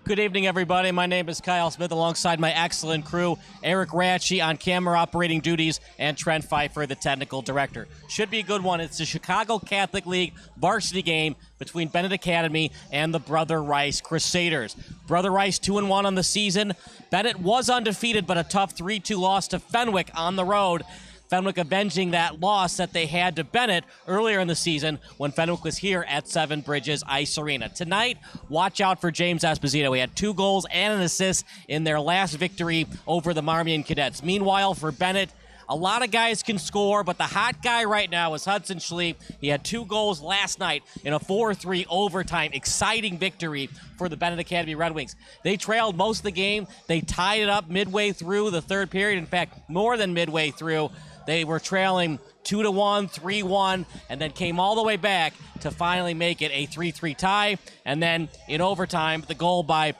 Good evening, everybody. My name is Kyle Smith, alongside my excellent crew, Eric Ratchey on camera operating duties, and Trent Pfeiffer, the technical director. Should be a good one. It's the Chicago Catholic League varsity game between Benet Academy and the Brother Rice Crusaders. Brother Rice 2-1 on the season. Benet was undefeated, but a tough 3-2 loss to Fenwick on the road. Fenwick avenging that loss that they had to Benet earlier in the season when Fenwick was here at Seven Bridges Ice Arena. Tonight, watch out for James Esposito. He had 2 goals and an assist in their last victory over the Marmion Cadets. Meanwhile, for Benet, a lot of guys can score, but the hot guy right now is Hudson Schlie. He had 2 goals last night in a 4-3 overtime. Exciting victory for the Benet Academy Red Wings. They trailed most of the game. They tied it up midway through the third period. In fact, more than midway through. They were trailing 2-1, 3-1, and then came all the way back to finally make it a 3-3 tie. And then in overtime, the goal by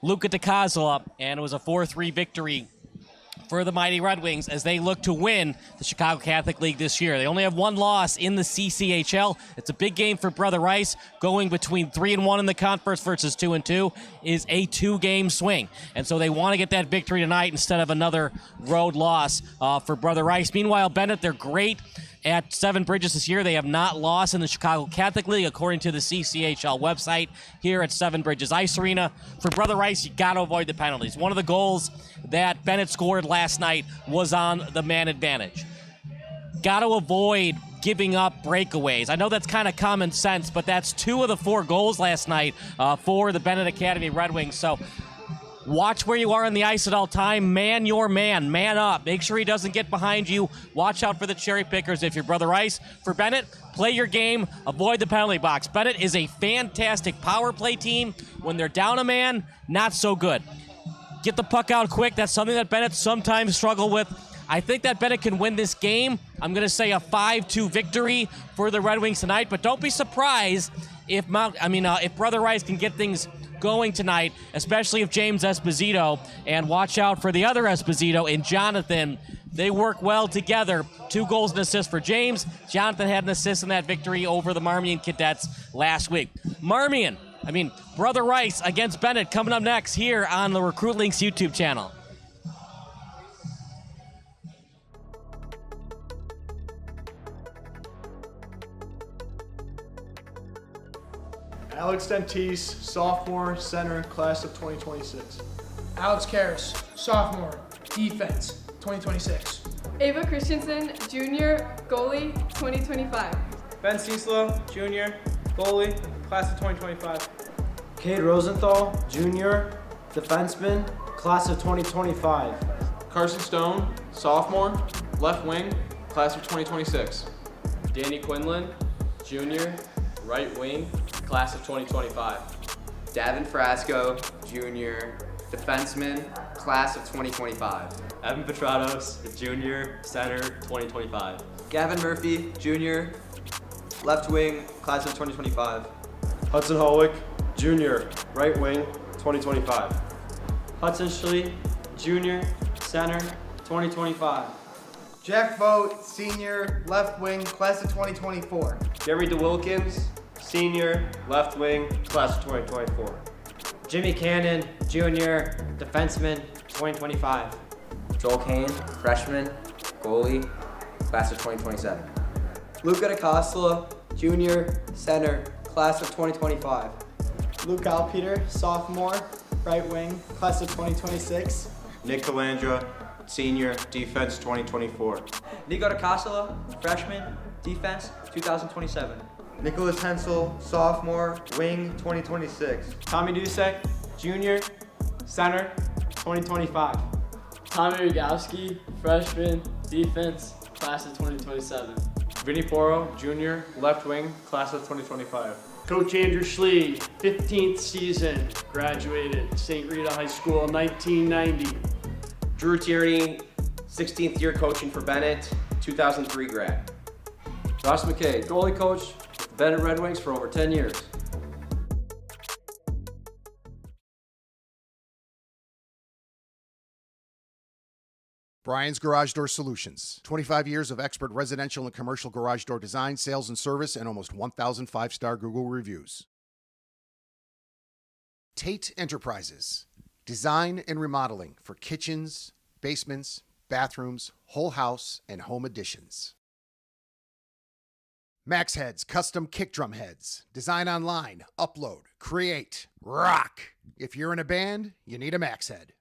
Gianluca Dicosola, and it was a 4-3 victory for the mighty Red Wings as they look to win the Chicago Catholic League this year. They only have 1 loss in the CCHL. It's a big game for Brother Rice. Going between 3-1 in the conference versus 2-2 is a 2-game swing. And so they want to get that victory tonight instead of another road loss for Brother Rice. Meanwhile, Benet, they're great at Seven Bridges this year. They have not lost in the Chicago Catholic League, according to the CCHL website here at Seven Bridges Ice Arena. For Brother Rice, you got to avoid the penalties. One of the goals that Benet scored last night was on the man advantage. Got to avoid giving up breakaways. I know that's kind of common sense, but that's 2 of the 4 goals last night for the Benet Academy Red Wings. So watch where you are on the ice at all time. Man your man. Man up. Make sure he doesn't get behind you. Watch out for the cherry pickers if you're Brother Rice. For Benet, play your game. Avoid the penalty box. Benet is a fantastic power play team. When they're down a man, not so good. Get the puck out quick. That's something that Benet sometimes struggle with. I think that Benet can win this game. I'm going to say a 5-2 victory for the Red Wings tonight, but don't be surprised if Brother Rice can get things going tonight, especially if James Esposito, and watch out for the other Esposito in Jonathan. They work well together. 2 goals and assists for James. Jonathan had an assist in that victory over the Marmion Cadets last week. Brother Rice against Benet coming up next here on the Recruitlings YouTube channel. Alex Dentice, sophomore, center, class of 2026. Alex Karras, sophomore, defense, 2026. Ava Christensen, junior, goalie, 2025. Ben Ciesla, junior, goalie, class of 2025. Cade Rosenthal, junior, defenseman, class of 2025. Carson Stone, sophomore, left wing, class of 2026. Quinlan, junior, right wing, class of 2025. Davin Frasco, junior, defenseman, class of 2025. Evan Petratos, junior, center, 2025. Gavin Murphy, junior, left wing, class of 2025. Hudson Hollweck, junior, right wing, 2025. Hudson Schlie, junior, center, 2025. Jack Vought, senior, left wing, class of 2024. Gary DeWilkins, senior, left wing, class of 2024. Jimmy Cannon, junior, defenseman, 2025. Joel Koehn, freshman, goalie, class of 2027. Gianluca Dicosola, junior, center, class of 2025. Luke Alpeter, sophomore, right wing, class of 2026. Nick Calandra, senior, defense 2024. Nico Dicosola, freshman, defense, 2027. Nikolas Hensel, sophomore, wing, 2026. Tommy Dusek, junior, center, 2025. Tommy Rogowski, freshman, defense, class of 2027. Vinny Porro, junior, left wing, class of 2025. Coach Andrew Schlie, 15th season, graduated St. Rita High School, 1990. Drew Tierney, 16th year coaching for Benet, 2003 grad. Ross McKay, goalie coach with the Benet Red Wings for over 10 years. Brian's Garage Door Solutions. 25 years of expert residential and commercial garage door design, sales, and service, and almost 1,000 5-star Google reviews. Tate Enterprises. Design and remodeling for kitchens, basements, bathrooms, whole house, and home additions. Max Heads Custom Kick Drum Heads. Design online, upload, create, rock. If you're in a band, you need a Max Head.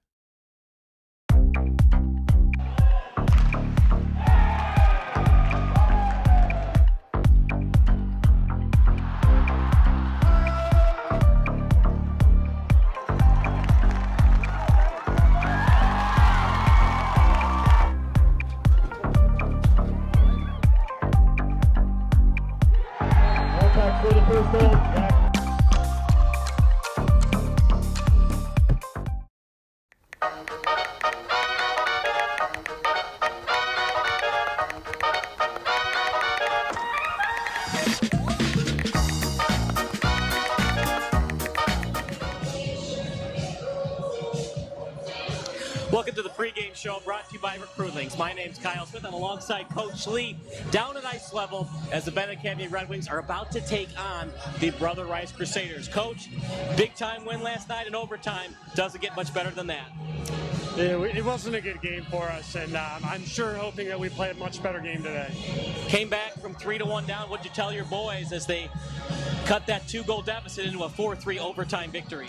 Welcome to the pregame show brought to you by Recruitlings. My name's Kyle Smith. I'm alongside Coach Schlie down at ice level as the Benet Academy Red Wings are about to take on the Brother Rice Crusaders. Coach, big time win last night in overtime. Doesn't get much better than that. It wasn't a good game for us, and I'm sure hoping that we play a much better game today. Came back from 3-1 down. What'd you tell your boys as they cut that 2-goal deficit into a 4-3 overtime victory?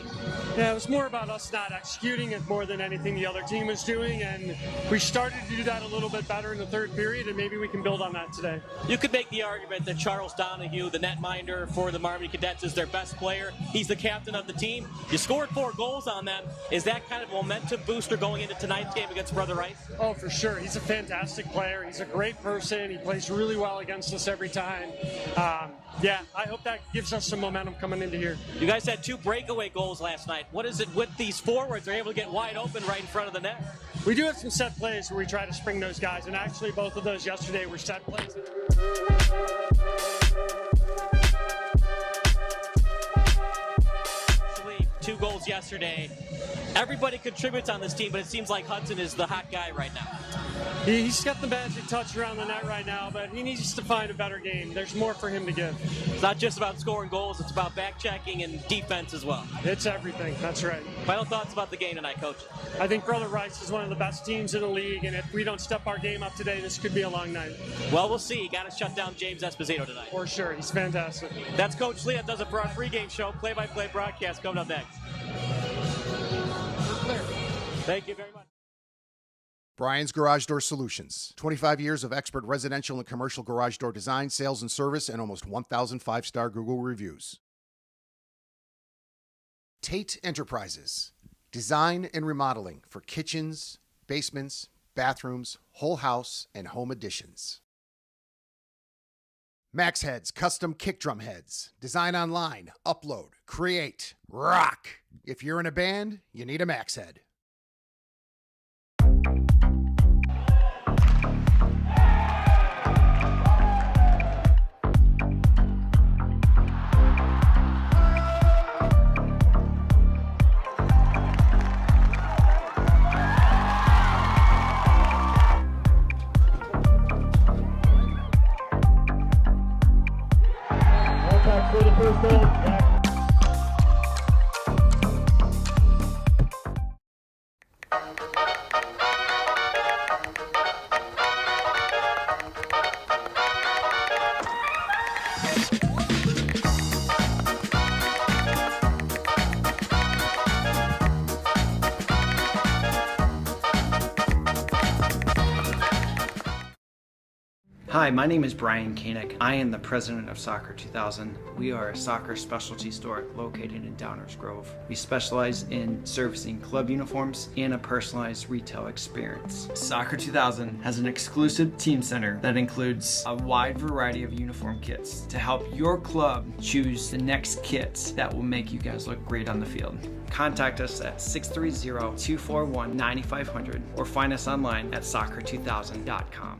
Yeah, it was more about us not executing it more than anything the other team was doing, and we started to do that a little bit better in the third period, and maybe we can build on that today. You could make the argument that Charles Donahue, the netminder for the Marmy Cadets, is their best player. He's the captain of the team. You scored 4 goals on them. Is that kind of a momentum booster going into tonight's game against Brother Rice? Oh, for sure. He's a fantastic player. He's a great person. He plays really well against us every time. Yeah, I hope that gives us some momentum coming into here. You guys had 2 breakaway goals last night. What is it with these forwards? They're able to get wide open right in front of the net. We do have some set plays where we try to spring those guys, and actually both of those yesterday were set plays. 2 goals yesterday. Everybody contributes on this team, but it seems like Hudson is the hot guy right now. He's got the magic touch around the net right now, but he needs to find a better game. There's more for him to give. It's not just about scoring goals, it's about back-checking and defense as well. It's everything, that's right. Final thoughts about the game tonight, Coach? I think Brother Rice is one of the best teams in the league, and if we don't step our game up today, this could be a long night. Well, we'll see. Got to shut down James Esposito tonight. For sure, he's fantastic. That's Coach Schlie. That does it for our pregame show. Play-by-play broadcast coming up next. Thank you very much. Brian's Garage Door Solutions. 25 years of expert residential and commercial garage door design, sales, and service, and almost 1,000 5-star Google reviews. Tate Enterprises. Design and remodeling for kitchens, basements, bathrooms, whole house, and home additions. Max Heads Custom Kick Drum Heads. Design online, upload, create, rock. If you're in a band, you need a Max Head. Hi, my name is Brian Koehn. I am the president of Soccer 2000. We are a soccer specialty store located in Downers Grove. We specialize in servicing club uniforms and a personalized retail experience. Soccer 2000 has an exclusive team center that includes a wide variety of uniform kits to help your club choose the next kits that will make you guys look great on the field. Contact us at 630-241-9500 or find us online at soccer2000.com.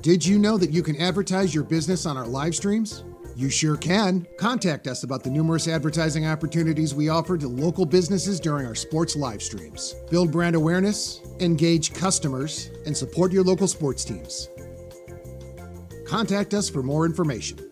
Did you know that you can advertise your business on our live streams? You sure can. Contact us about the numerous advertising opportunities we offer to local businesses during our sports live streams. Build brand awareness, engage customers, and support your local sports teams. Contact us for more information.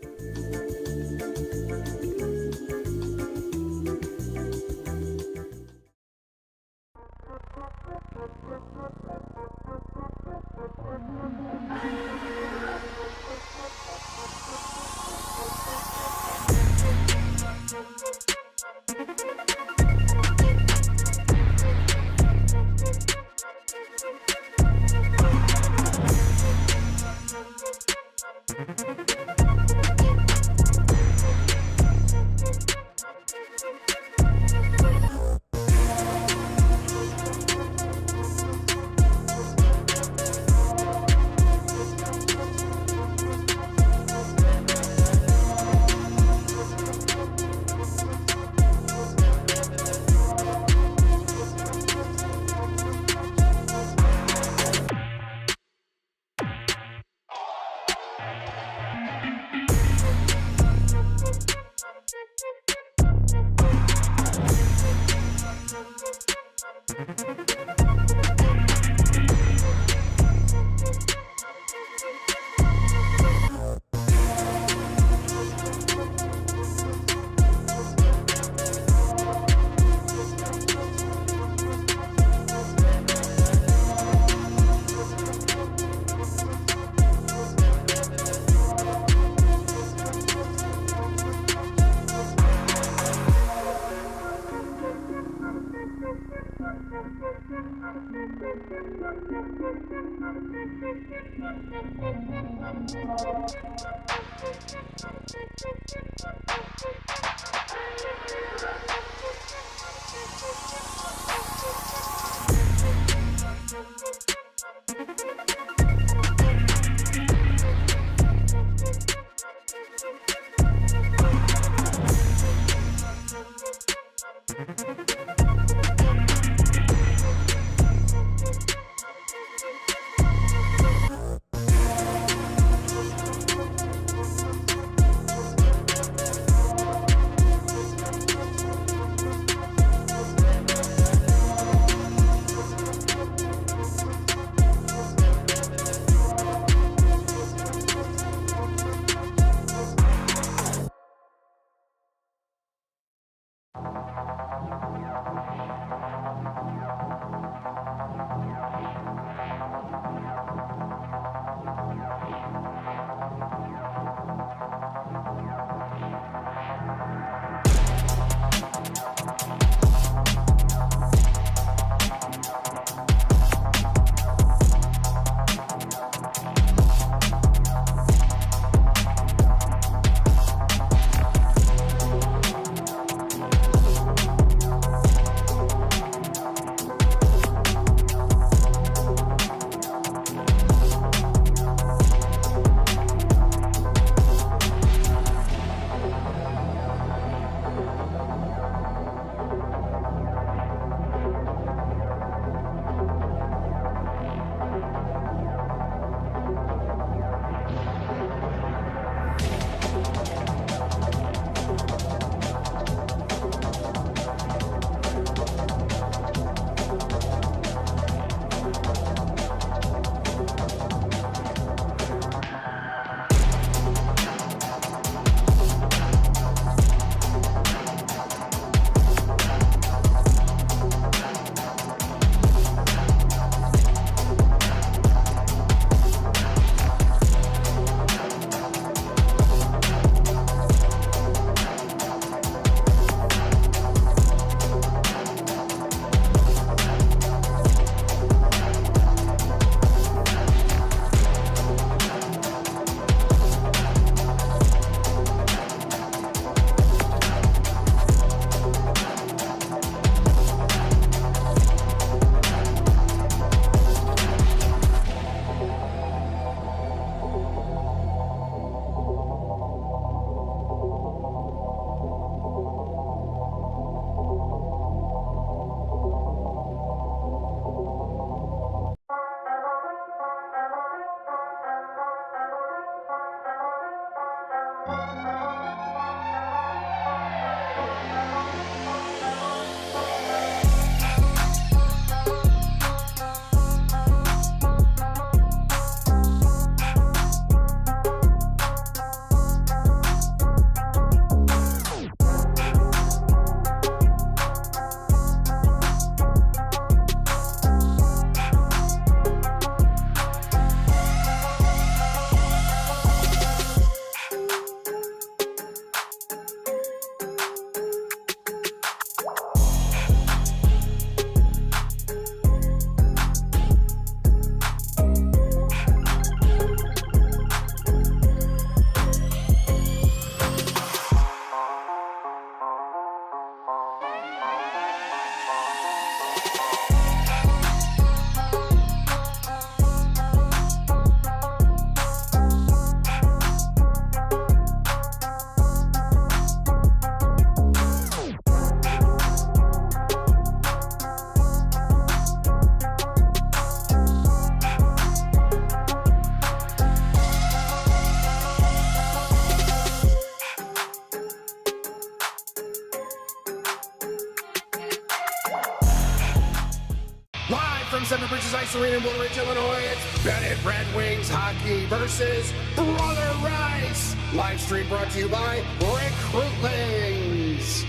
from Seven Bridges Ice Arena in Woodridge, Illinois. It's Benet Red Wings hockey versus Brother Rice. Live stream brought to you by Recruitlings.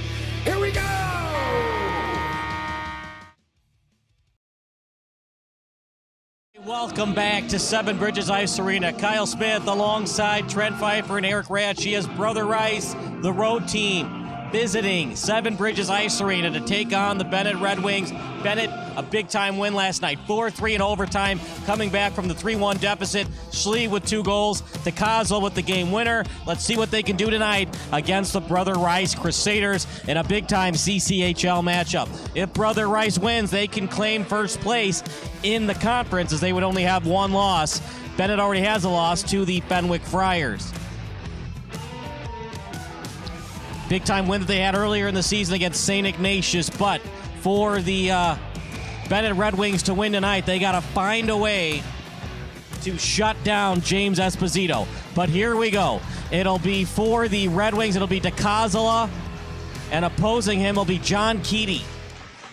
Here we go! Welcome back to Seven Bridges Ice Arena. Kyle Smith alongside Trent Pfeiffer and Eric Ratchey as Brother Rice, the road team, visiting Seven Bridges Ice Arena to take on the Benet Red Wings. Benet, a big-time win last night, 4-3 in overtime, coming back from the 3-1 deficit. Schlie with 2 goals, Dicosola with the game winner. Let's see what they can do tonight against the Brother Rice Crusaders in a big-time CCHL matchup. If Brother Rice wins, they can claim first place in the conference as they would only have 1 loss. Benet already has a loss to the Fenwick Friars. Big-time win that they had earlier in the season against St. Ignatius, but for the Benet Red Wings to win tonight, they got to find a way to shut down James Esposito. But here we go. It'll be for the Red Wings, it'll be Dicosola, and opposing him will be John KEATY.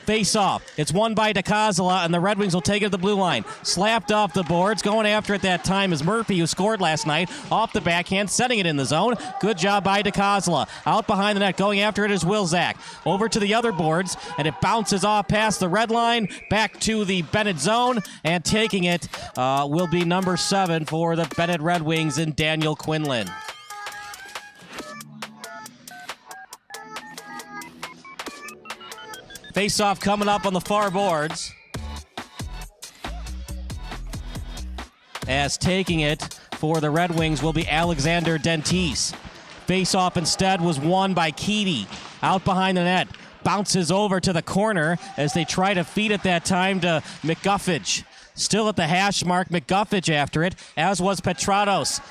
Face-off. It's won by Dicosola, and the Red Wings will take it to the blue line. Slapped off the boards. Going after it that time is Murphy, who scored last night. Off the backhand, setting it in the zone. Good job by Dicosola. Out behind the net, going after it is Wilczak. Over to the other boards, and it bounces off past the red line. Back to the Benet zone, and taking it will be number 7 for the Benet Red Wings in Daniel Quinlan. Face-off coming up on the far boards. As taking it for the Red Wings will be Alexander Dentice. Face-off instead was won by KEATY. Out behind the net. Bounces over to the corner as they try to feed it that time to McGuffage. Still at the hash mark, McGuffage after it, as was Petrados.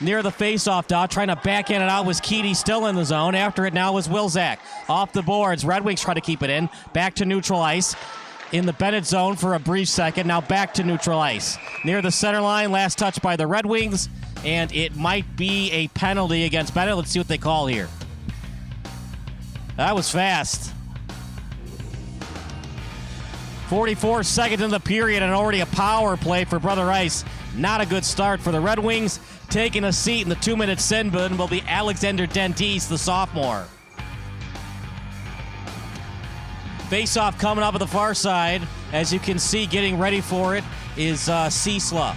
Near the face-off dot, trying to backhand it out was KEATY, still in the zone. After it now was Wilczak. Off the boards, Red Wings try to keep it in. Back to neutral ice. In the Benet zone for a brief second, now back to neutral ice. Near the center line, last touch by the Red Wings, and it might be a penalty against Benet. Let's see what they call here. That was fast. 44 seconds in the period and already a power play for Brother Rice. Not a good start for the Red Wings. Taking a seat in the 2-minute sin bin will be Alexander Dentice, the sophomore. Face-off coming up at the far side. As you can see, getting ready for it is Ciesla.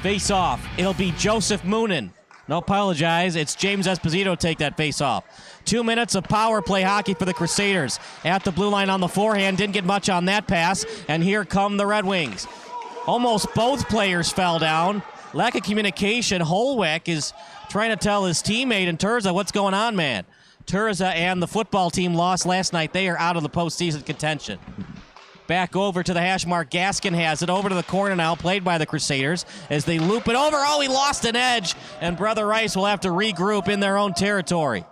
Face-off. It'll be Joseph Moonen. No, apologize. It's James Esposito take that face-off. 2 minutes of power play hockey for the Crusaders. At the blue line on the forehand. Didn't get much on that pass. And here come the Red Wings. Almost both players fell down. Lack of communication. Hollweck is trying to tell his teammate and Turza, what's going on, man? Turza and the football team lost last night. They are out of the postseason contention. Back over to the hash mark. Gaskin has it over to the corner now, played by the Crusaders as they loop it over. Oh, he lost an edge, and Brother Rice will have to regroup in their own territory.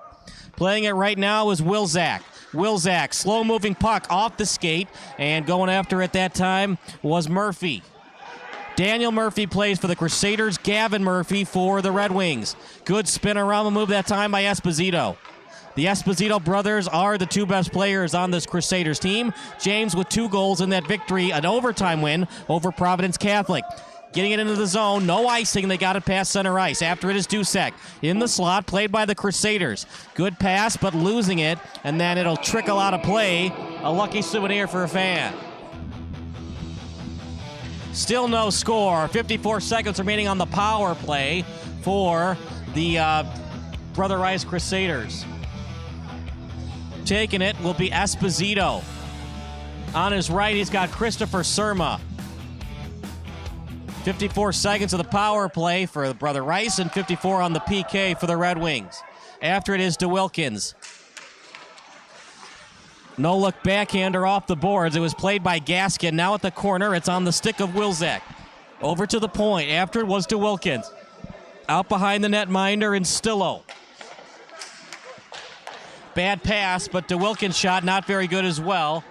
Playing it right now is Wilczak. Wilczak, slow-moving puck off the skate, and going after it that time was Murphy. Daniel Murphy plays for the Crusaders. Gavin Murphy for the Red Wings. Good spin-around move that time by Esposito. The Esposito brothers are the 2 best players on this Crusaders team. James with 2 goals in that victory, an overtime win over Providence Catholic. Getting it into the zone, no icing, they got it past center ice. After it is Dusek in the slot, played by the Crusaders. Good pass, but losing it, and then it'll trickle out of play. A lucky souvenir for a fan. Still no score. 54 seconds remaining on the power play for the Brother Rice Crusaders. Taking it will be Esposito. On his right, he's got Christopher Surma. 54 seconds of the power play for the Brother Rice and 54 on the PK for the Red Wings. After it is DeWilkins. No-look backhander off the boards. It was played by Gaskin. Now at the corner, it's on the stick of Wilczak. Over to the point. After it was DeWilkins. Out behind the netminder and Stillo. Bad pass, but DeWilkins' shot not very good as well.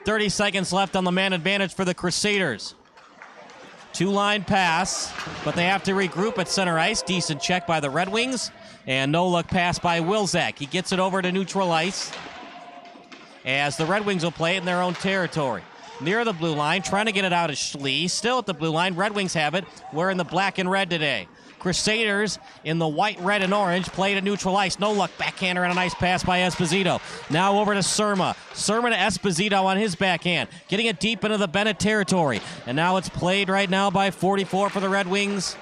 30 seconds left on the man advantage for the Crusaders. 2-line pass, but they have to regroup at center ice. Decent check by the Red Wings. And no-look pass by Wilczak. He gets it over to neutral ice. as the Red Wings will play it in their own territory. Near the blue line, trying to get it out of Schlie. Still at the blue line. Red Wings have it. We're in the black and red today. Crusaders in the white, red, and orange played at neutral ice. No luck. Backhander and a nice pass by Esposito. Now over to Surma. Surma to Esposito on his backhand. Getting it deep into the Benet territory. And now it's played right now by 44 for the Red Wings.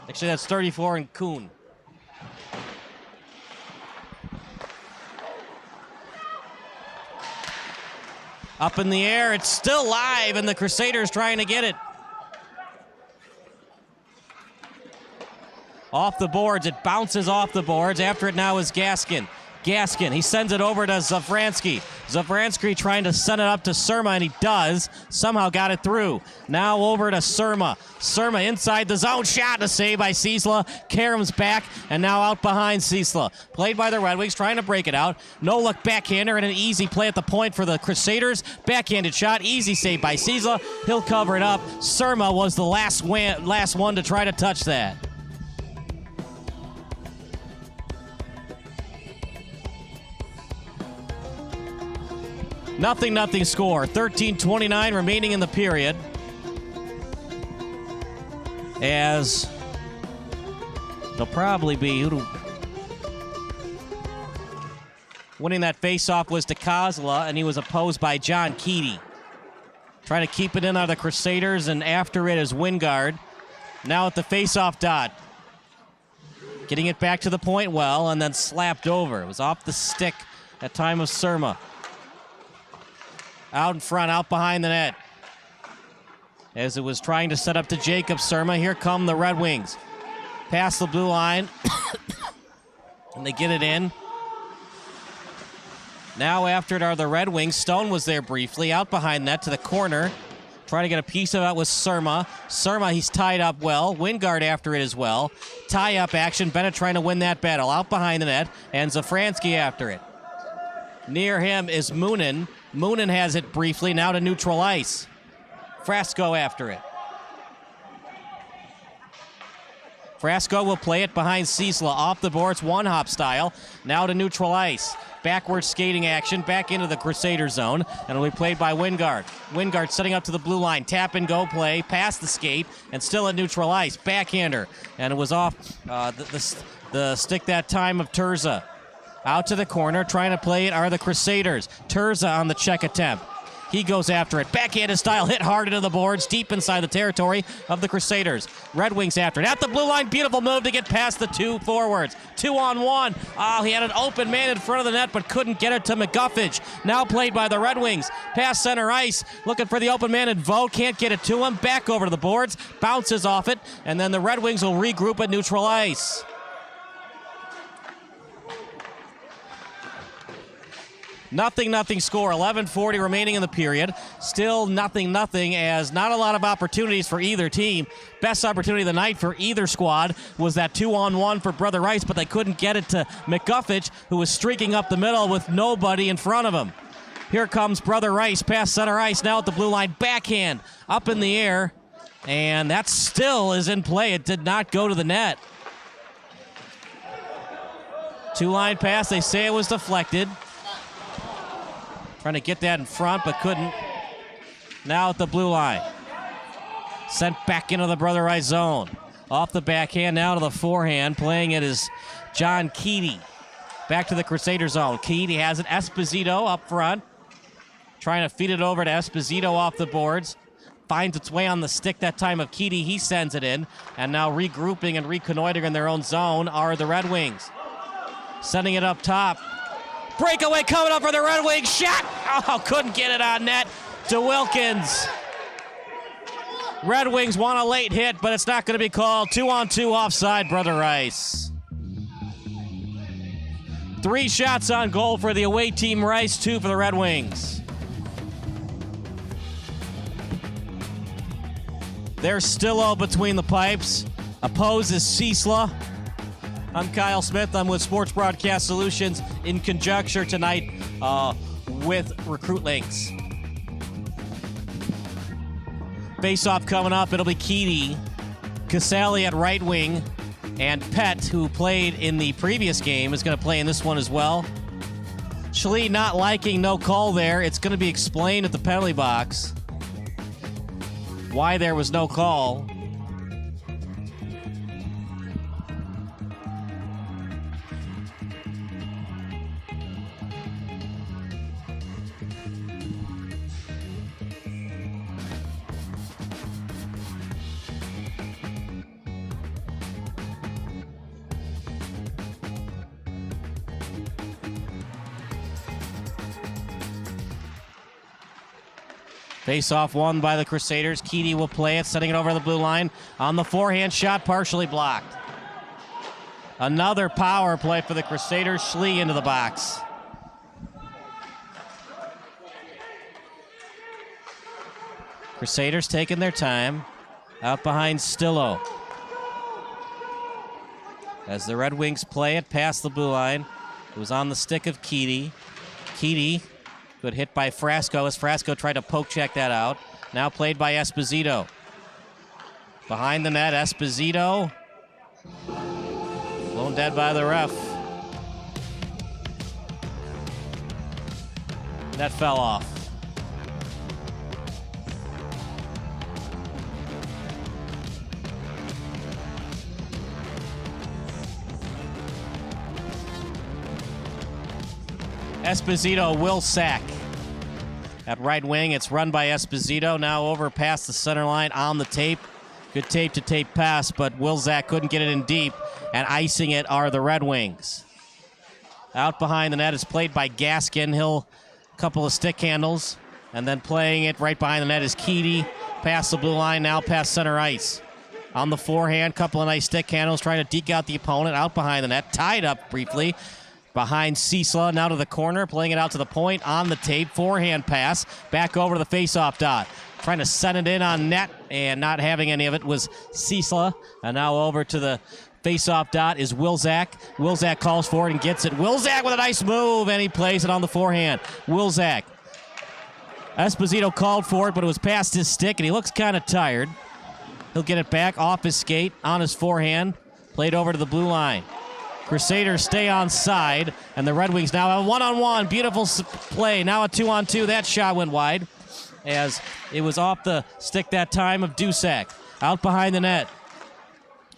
Actually, that's 34 and Koehn. Up in the air, it's still live, and the Crusaders trying to get it. Off the boards, it bounces off the boards. After it now is Gaskin. Gaskin, he sends it over to Zafranski. Zafranski trying to send it up to Surma, and he does. Somehow got it through. Now over to Surma. Surma inside the zone. Shot, a save by Ciesla. Karam's back, and now out behind Ciesla. Played by the Red Wings, trying to break it out. No luck backhander, and an easy play at the point for the Crusaders. Backhanded shot, easy save by Ciesla. He'll cover it up. Surma was the last one to try to touch that. Nothing score. 13:29 remaining in the period. As they'll probably be winning that faceoff was Dicosola, and he was opposed by Jon KEATY. Trying to keep it in on the Crusaders, and after it is Wingard. Now at the faceoff dot. Getting it back to the point well, and then slapped over. It was off the stick at time of Surma. Out in front, out behind the net. As it was trying to set up to Jacob Surma, here come the Red Wings. Past the blue line. And they get it in. Now after it are the Red Wings. Stone was there briefly, out behind net to the corner. Trying to get a piece of it with Surma. Surma, he's tied up well. Wingard after it as well. Tie-up action. Benet trying to win that battle. Out behind the net. And Zafranski after it. Near him is Moonen. Moonen has it briefly, now to neutral ice. Frasco after it. Frasco will play it behind Ciesla, off the boards, one-hop style. Now to neutral ice. Backward skating action, back into the Crusader zone, and it'll be played by Wingard. Wingard setting up to the blue line, tap and go play, past the skate, and still at neutral ice. Backhander, and it was off the stick that time of Turza. Out to the corner, trying to play it are the Crusaders. Turza on the check attempt. He goes after it. Backhanded style, hit hard into the boards, deep inside the territory of the Crusaders. Red Wings after it. At the blue line, beautiful move to get past the two forwards. 2-on-1. Oh, he had an open man in front of the net, but couldn't get it to McGuffage. Now played by the Red Wings. Past center ice, looking for the open man in Vought. Can't get it to him. Back over to the boards, bounces off it, and then the Red Wings will regroup at neutral ice. Nothing score. 11:40 remaining in the period. Still nothing as not a lot of opportunities for either team. Best opportunity of the night for either squad was that 2-on-1 for Brother Rice, but they couldn't get it to McGuffage, who was streaking up the middle with nobody in front of him. Here comes Brother Rice past center ice, now at the blue line. Backhand up in the air, and that still is in play. It did not go to the net. Two-line pass, they say it was deflected. Trying to get that in front, but couldn't. Now at the blue line. Sent back into the Brother Rice zone. Off the backhand, now to the forehand. Playing it is Jon KEATY. Back to the Crusader zone. KEATY has it. Esposito up front. Trying to feed it over to Esposito off the boards. Finds its way on the stick that time of KEATY. He sends it in. And now regrouping and reconnoitering in their own zone are the Red Wings. Sending it up top. Breakaway coming up for the Red Wings. Shot! Oh, couldn't get it on net. DeWilkins. Red Wings want a late hit, but it's not going to be called. 2-on-2 offside, Brother Rice. 3 shots on goal for the away team, Rice, 2 for the Red Wings. There's Stillo between the pipes. Opposed is Ciesla. I'm Kyle Smith. I'm with Sports Broadcast Solutions in conjunction tonight with Recruitlings. Face-off coming up. It'll be KEATY, Casali at right wing, and Pett, who played in the previous game, is going to play in this one as well. Schlie not liking no call there. It's going to be explained at the penalty box why there was no call. Face-off won by the Crusaders. KEATY will play it, setting it over the blue line. On the forehand shot, partially blocked. Another power play for the Crusaders. Schlie into the box. Crusaders taking their time. Out behind Stillo. As the Red Wings play it past the blue line. It was on the stick of KEATY. KEATY, good hit by Frasco as Frasco tried to poke check that out. Now played by Esposito. Behind the net, Esposito. Blown dead by the ref. That fell off. Esposito will sack. At right wing, it's run by Esposito. Now over past the center line on the tape. Good tape-to-tape pass, but Wilczak couldn't get it in deep, and icing it are the Red Wings. Out behind the net is played by Gaskin. He'll couple of stick handles, and then playing it right behind the net is KEATY. Past the blue line, now past center ice. On the forehand, couple of nice stick handles, trying to deke out the opponent. Out behind the net, tied up briefly. Behind Ciesla, now to the corner, playing it out to the point, on the tape, forehand pass, back over to the face-off dot. Trying to send it in on net, and not having any of it was Ciesla. And now over to the face-off dot is Wilczak. Wilczak calls for it and gets it. Wilczak with a nice move, and he plays it on the forehand. Wilczak. Esposito called for it, but it was past his stick, and he looks kind of tired. He'll get it back off his skate, on his forehand, played over to the blue line. Crusaders stay on side, and the Red Wings now have a one-on-one. Beautiful play. Now a two-on-two. That shot went wide as it was off the stick that time of Dusek. Out behind the net.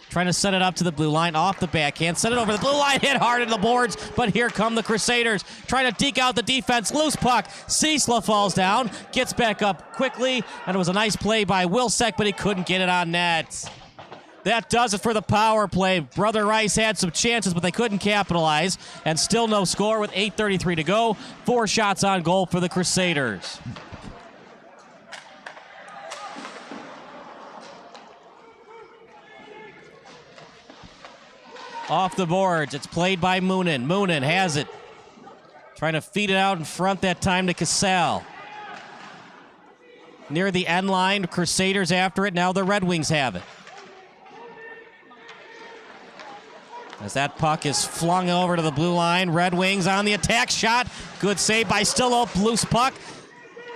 Trying to set it up to the blue line. Off the backhand. Set it over the blue line. Hit hard into the boards, but here come the Crusaders. Trying to deke out the defense. Loose puck. Ciesla falls down. Gets back up quickly, and it was a nice play by Wilczak, but he couldn't get it on net. That does it for the power play. Brother Rice had some chances, but they couldn't capitalize. And still no score with 8:33 to go. 4 shots on goal for the Crusaders. Off the boards, it's played by Moonen. Moonen has it. Trying to feed it out in front that time to Casal. Near the end line, Crusaders after it. Now the Red Wings have it. As that puck is flung over to the blue line. Red Wings on the attack shot. Good save by Stillo. Loose puck.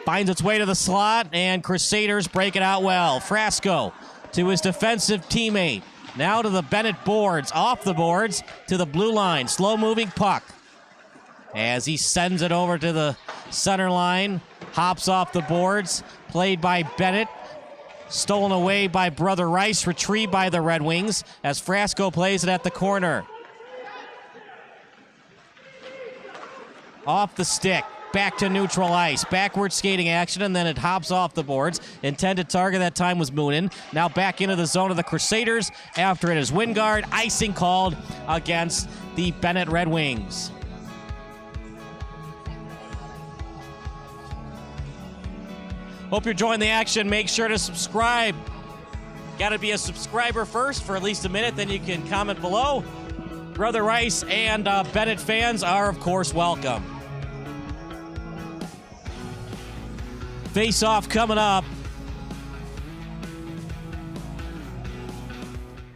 Finds its way to the slot, and Crusaders break it out well. Frasco to his defensive teammate. Now to the Benet boards. Off the boards to the blue line. Slow-moving puck. As he sends it over to the center line. Hops off the boards. Played by Benet. Stolen away by Brother Rice, retrieved by the Red Wings as Frasco plays it at the corner. Off the stick, back to neutral ice, backward skating action, and then it hops off the boards. Intended target that time was Moonen. Now back into the zone of the Crusaders. After it is Wingard, icing called against the Benet Red Wings. Hope you're enjoying the action. Make sure to subscribe. Got to be a subscriber first for at least a minute, then you can comment below. Brother Rice and Benet fans are, of course, welcome. Face-off coming up.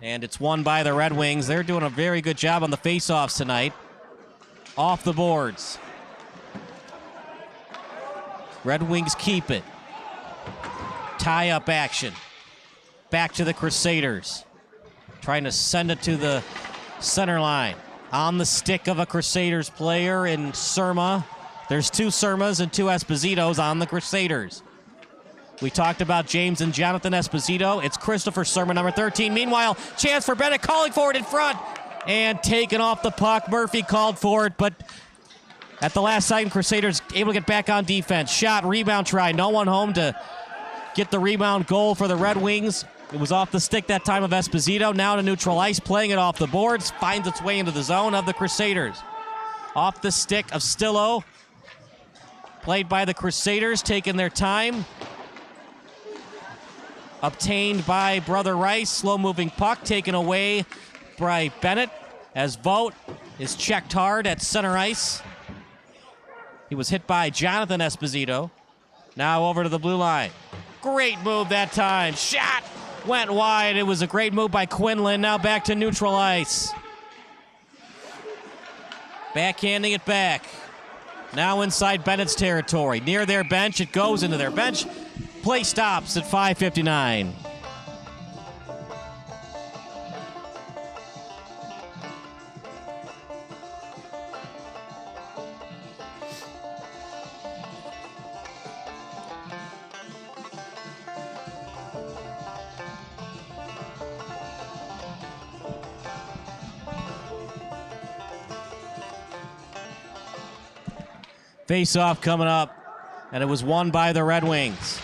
And it's won by the Red Wings. They're doing a very good job on the face-offs tonight. Off the boards. Red Wings keep it. Tie-up action. Back to the Crusaders. Trying to send it to the center line. On the stick of a Crusaders player in Surma. There's 2 Surmas and 2 Espositos on the Crusaders. We talked about James and Jonathan Esposito. It's Christopher Surma, number 13. Meanwhile, chance for Benet, calling for it in front and taken off the puck. Murphy called for it, but at the last second, Crusaders able to get back on defense. Shot, rebound try. No one home to get the rebound goal for the Red Wings. It was off the stick that time of Esposito. Now to neutral ice, playing it off the boards. Finds its way into the zone of the Crusaders. Off the stick of Stillo. Played by the Crusaders, taking their time. Obtained by Brother Rice. Slow-moving puck taken away by Benet as Vought is checked hard at center ice. He was hit by Jonathan Esposito. Now over to the blue line. Great move that time. Shot went wide. It was a great move by Quinlan. Now back to neutral ice. Backhanding it back. Now inside Bennett's territory. Near their bench. It goes into their bench. Play stops at 5:59. Face-off coming up, and it was won by the Red Wings.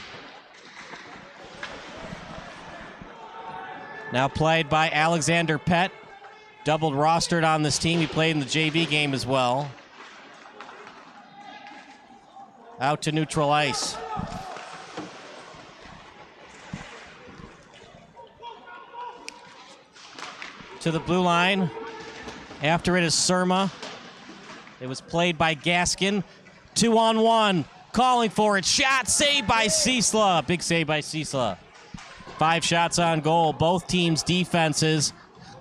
Now played by Alexander Pett. Doubled rostered on this team. He played in the JV game as well. Out to neutral ice. To the blue line. After it is Surma. It was played by Gaskin. 2-on-1. Calling for it. Shot saved by Ciesla. Big save by Ciesla. 5 shots on goal. Both teams' defenses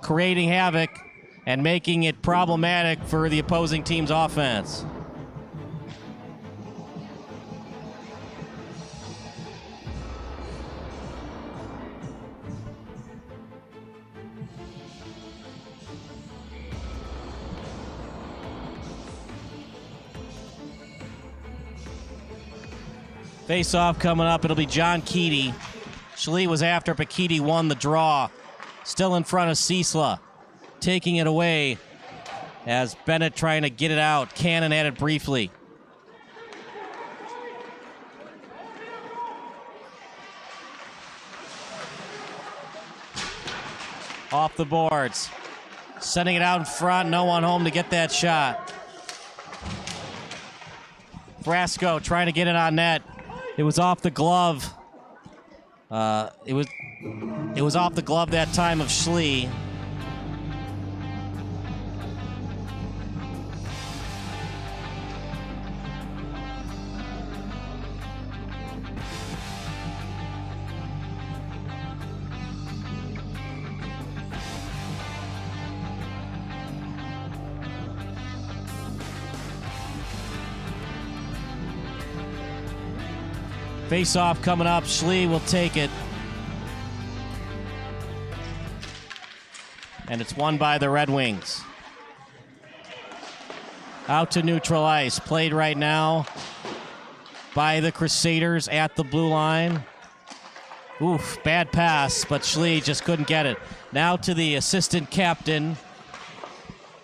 creating havoc and making it problematic for the opposing team's offense. Face-off coming up. It'll be John KEATY. Schlie was after, but KEATY won the draw. Still in front of Ciesla. Taking it away as Benet trying to get it out. Cannon at it briefly. Off the boards. Sending it out in front. No one home to get that shot. Frasco trying to get it on net. It was off the glove. It was off the glove that time of Schlie. Face-off coming up. Schlie will take it. And it's won by the Red Wings. Out to neutral ice. Played right now by the Crusaders at the blue line. Oof, bad pass, but Schlie just couldn't get it. Now to the assistant captain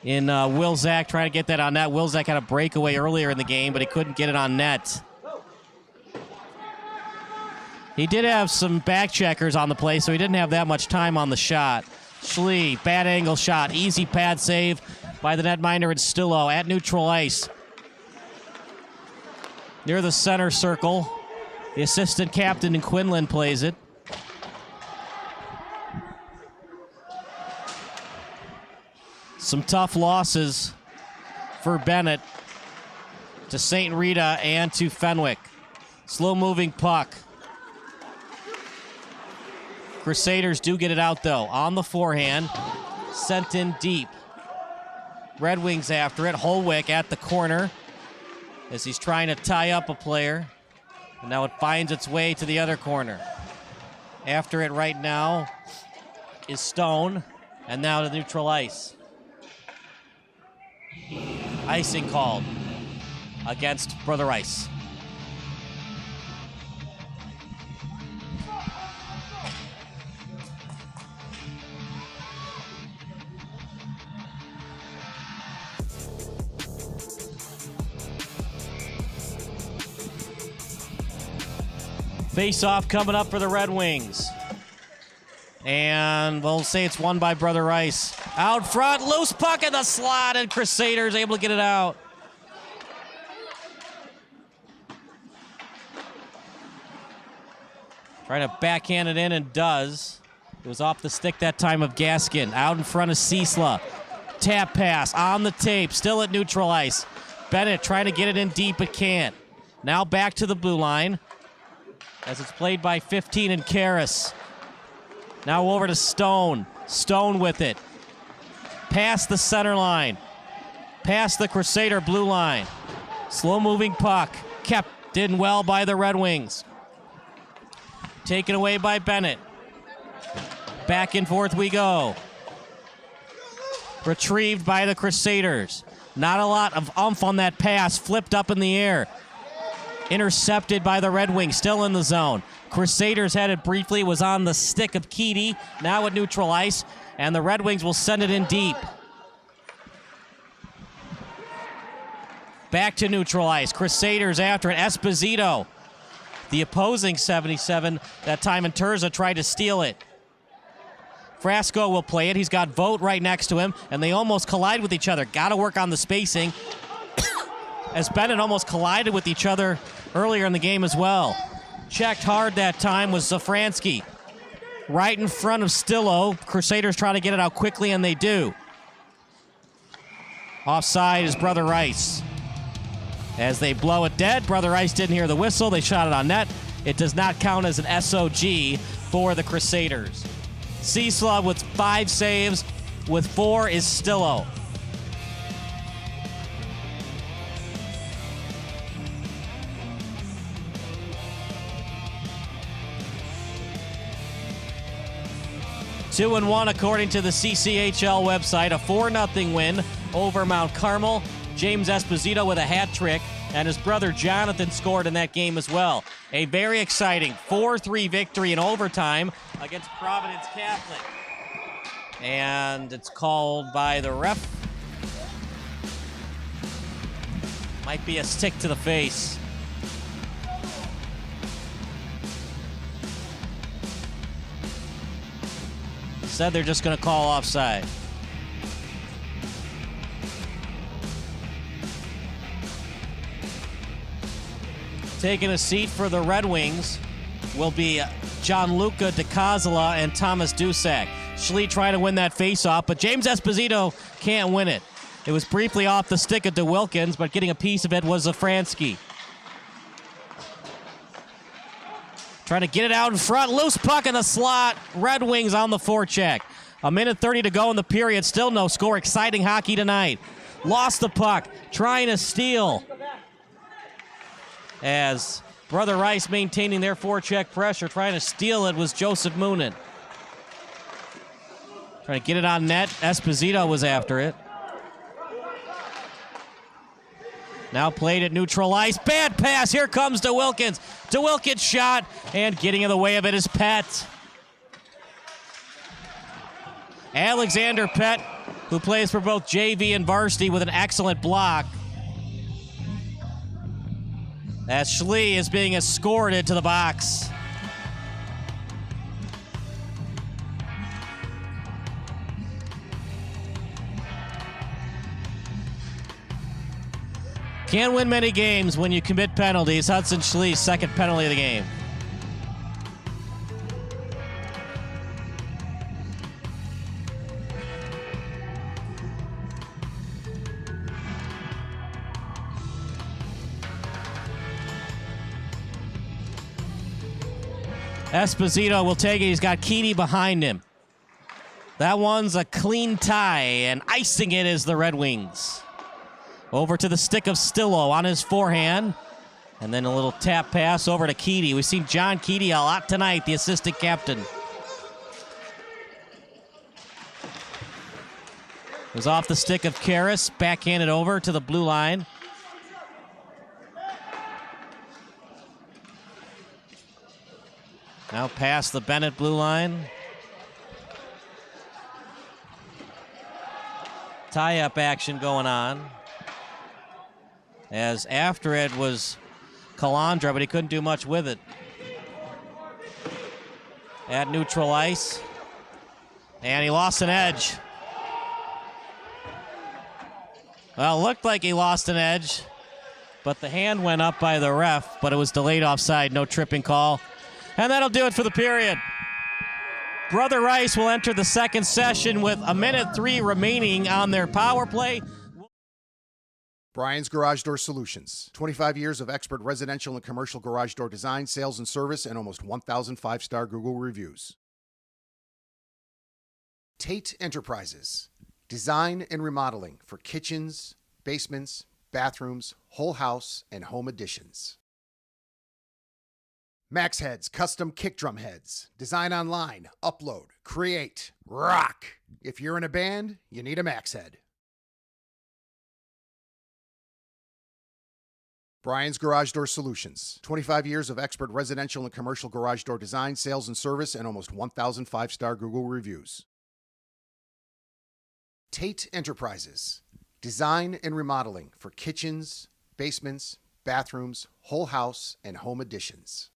in Wilczek, trying to get that on net. Wilczek had a breakaway earlier in the game, but he couldn't get it on net. He did have some back checkers on the play, so he didn't have that much time on the shot. Schlie, bad angle shot. Easy pad save by the netminder and Stillo at neutral ice. Near the center circle. The assistant captain in Quinlan plays it. Some tough losses for Benet to St. Rita and to Fenwick. Slow-moving puck. Crusaders do get it out, though. On the forehand. Sent in deep. Red Wings after it. Hollweck at the corner as he's trying to tie up a player. And now it finds its way to the other corner. After it right now is Stone. And now to neutral ice. Icing called. against Brother Rice. Face-off coming up for the Red Wings. And we'll say it's won by Brother Rice. Out front, loose puck in the slot, and Crusaders able to get it out. Trying to backhand it in and does. It was off the stick that time of Gaskin. Out in front of Ciesla. Tap pass on the tape, still at neutral ice. Benet trying to get it in deep but can't. Now back to the blue line as it's played by 15 and Karras. Now over to Stone. Stone with it. Past the center line. Past the Crusader blue line. Slow-moving puck. Kept in well by the Red Wings. Taken away by Benet. Back and forth we go. Retrieved by the Crusaders. Not a lot of oomph on that pass. Flipped up in the air. Intercepted by the Red Wings. Still in the zone. Crusaders had it briefly. It was on the stick of KEATY. Now at neutral ice. And the Red Wings will send it in deep. Back to neutral ice. Crusaders after it. Esposito. The opposing 77. That time in Turza tried to steal it. Frasco will play it. He's got Vought right next to him. And they almost collide with each other. Got to work on the spacing. As Benet almost collided with each other earlier in the game as well. Checked hard that time was Zafransky. Right in front of Stillo. Crusaders trying to get it out quickly, and they do. Offside is Brother Rice. As they blow it dead, Brother Rice didn't hear the whistle. They shot it on net. It does not count as an SOG for the Crusaders. Ciesla with 5 saves. With 4 is Stillo. Two and 1 according to the CCHL website. A 4-0 win over Mount Carmel. James Esposito with a hat trick, and his brother Jonathan scored in that game as well. A very exciting 4-3 victory in overtime against Providence Catholic. And it's called by the ref. Might be a stick to the face. Said they're just going to call offside. Taking a seat for the Red Wings will be Gianluca Dicosola and Thomas Dusek. Schlie trying to win that faceoff, but James Esposito can't win it. It was briefly off the stick of DeWilkins, but getting a piece of it was Zafransky. Trying to get it out in front. Loose puck in the slot. Red Wings on the forecheck. 1:30 to go in the period. Still no score. Exciting hockey tonight. Lost the puck. Trying to steal. As Brother Rice maintaining their forecheck pressure. Trying to steal it was Joseph Moonen. Trying to get it on net. Esposito was after it. Now played at neutral ice. Bad pass. Here comes DeWilkins. DeWilkins shot, and getting in the way of it is Pett. Alexander Pett, who plays for both JV and varsity, with an excellent block. As Schlie is being escorted to the box. Can't win many games when you commit penalties. Hudson Schlie's second penalty of the game. Esposito will take it. He's got KEATY behind him. That one's a clean tie, and icing it is the Red Wings. Over to the stick of Stillo on his forehand. And then a little tap pass over to KEATY. We've seen John KEATY a lot tonight, the assistant captain. It was off the stick of Karras, backhanded over to the blue line. Now past the Benet blue line. Tie-up action going on. As after it was Calandra, but he couldn't do much with it. At neutral ice. And he lost an edge. Well, it looked like he lost an edge, but the hand went up by the ref, but it was delayed offside, no tripping call. And that'll do it for the period. Brother Rice will enter the second session with 1:03 remaining on their power play. Brian's Garage Door Solutions. 25 years of expert residential and commercial garage door design, sales, and service, and almost 1,000 five-star Google reviews. Tate Enterprises. Design and remodeling for kitchens, basements, bathrooms, whole house, and home additions. Max Heads Custom Kick Drum Heads. Design online, upload, create, rock. If you're in a band, you need a Max Head. Brian's Garage Door Solutions. 25 years of expert residential and commercial garage door design, sales, and service, and almost 1,000 five-star Google reviews. Tate Enterprises. Design and remodeling for kitchens, basements, bathrooms, whole house, and home additions.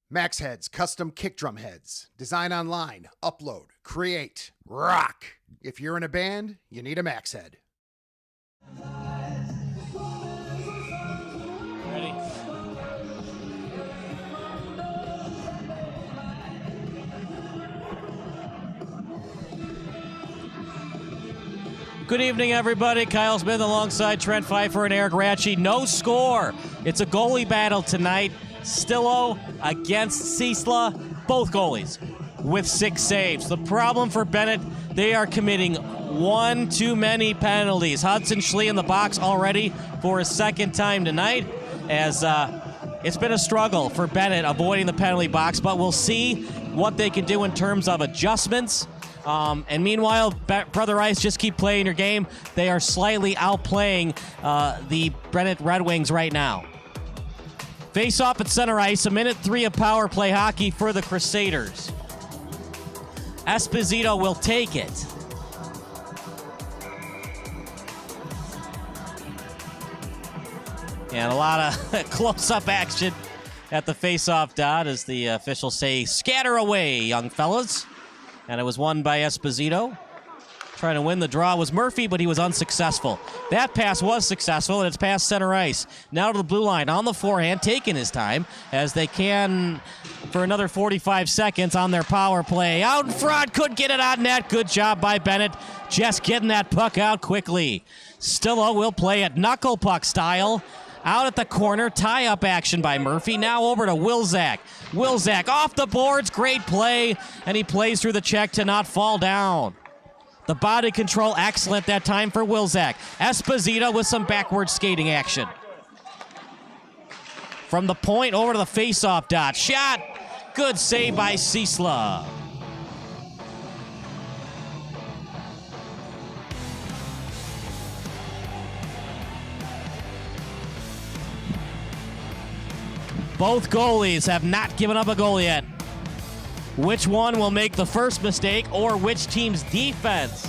Max Heads Custom Kick Drum Heads. Design online, upload, create, rock. If you're in a band, you need a Max Head. Ready? Good evening, everybody. Kyle Smith alongside Trent Pfeiffer and Eric Ratchey. No score. It's a goalie battle tonight. Stillo against Ciesla, both goalies with 6 saves. The problem for Benet, they are committing one too many penalties. Hudson Schlie in the box already for his second time tonight, as it's been a struggle for Benet avoiding the penalty box, but we'll see what they can do in terms of adjustments. And meanwhile, Brother Rice, just keep playing your game. They are slightly outplaying the Benet Red Wings right now. Face off at center ice, 1:03 of power play hockey for the Crusaders. Esposito will take it. And a lot of close-up action at the face-off dot, as the officials say, scatter away, young fellas. And it was won by Esposito. Trying to win the draw was Murphy, but he was unsuccessful. That pass was successful, and it's past center ice. Now to the blue line on the forehand, taking his time as they can for another 45 seconds on their power play. Out in front, couldn't get it on net. Good job by Benet, just getting that puck out quickly. Stillo will play it knuckle puck style. Out at the corner, tie-up action by Murphy. Now over to Wilczak. Wilczak off the boards, great play, and he plays through the check to not fall down. The body control excellent that time for Wilczak. Esposito with some backward skating action. From the point over to the face-off dot. Shot. Good save by Ciesla. Both goalies have not given up a goal yet. Which one will make the first mistake, or which team's defense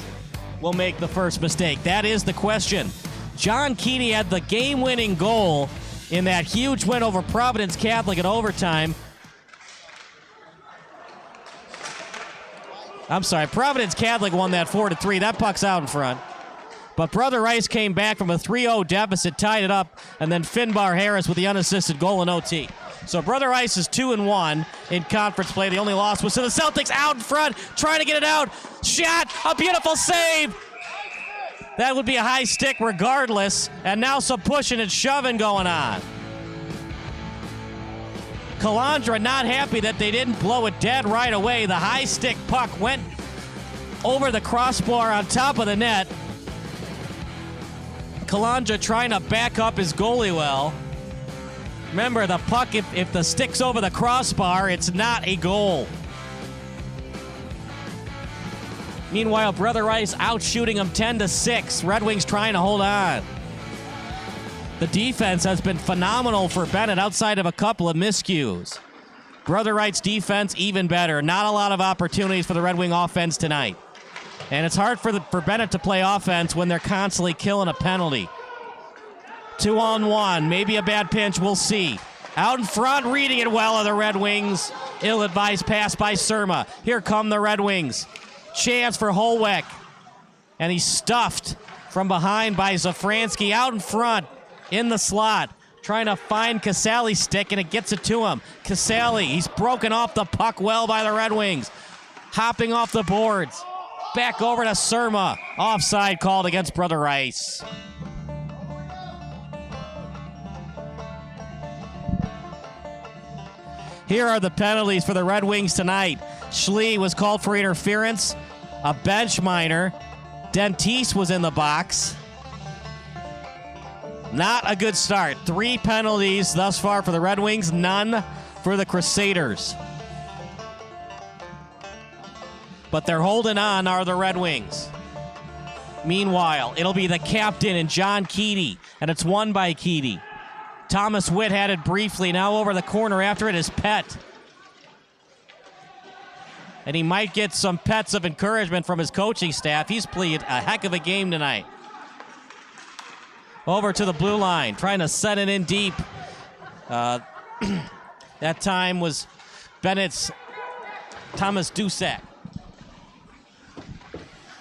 will make the first mistake? That is the question. John KEATY had the game-winning goal in that huge win over Providence Catholic in overtime. I'm sorry, Providence Catholic won that 4-3. That puck's out in front. But Brother Rice came back from a 3-0 deficit, tied it up, and then Finbar Harris with the unassisted goal in OT. So Brother Rice is 2-1 in conference play. The only loss was to the Celtics out in front, trying to get it out. Shot, a beautiful save. That would be a high stick regardless. And now some pushing and shoving going on. Calandra not happy that they didn't blow it dead right away. The high stick puck went over the crossbar on top of the net. Calandra trying to back up his goalie well. Remember, the puck, if the stick's over the crossbar, it's not a goal. Meanwhile, Brother Rice out shooting him 10-6. Red Wings trying to hold on. The defense has been phenomenal for Benet outside of a couple of miscues. Brother Wright's defense, even better. Not a lot of opportunities for the Red Wing offense tonight. And it's hard for Benet to play offense when they're constantly killing a penalty. 2-on-1, maybe a bad pinch, we'll see. Out in front, reading it well of the Red Wings. Ill-advised pass by Surma. Here come the Red Wings. Chance for Hollweck. And he's stuffed from behind by Zafranski. Out in front, in the slot. Trying to find Casale's stick, and it gets it to him. Casale, he's broken off the puck well by the Red Wings. Hopping off the boards. Back over to Surma. Offside called against Brother Rice. Here are the penalties for the Red Wings tonight. Schlie was called for interference. A bench minor. Dentice was in the box. Not a good start. 3 penalties thus far for the Red Wings, none for the Crusaders. But they're holding on, are the Red Wings. Meanwhile, it'll be the captain and John KEATY, and it's won by KEATY. Thomas Witt had it briefly, now over the corner after it is Pett. And he might get some pets of encouragement from his coaching staff. He's played a heck of a game tonight. Over to the blue line, trying to set it in deep. That time was Bennett's Thomas Dusek.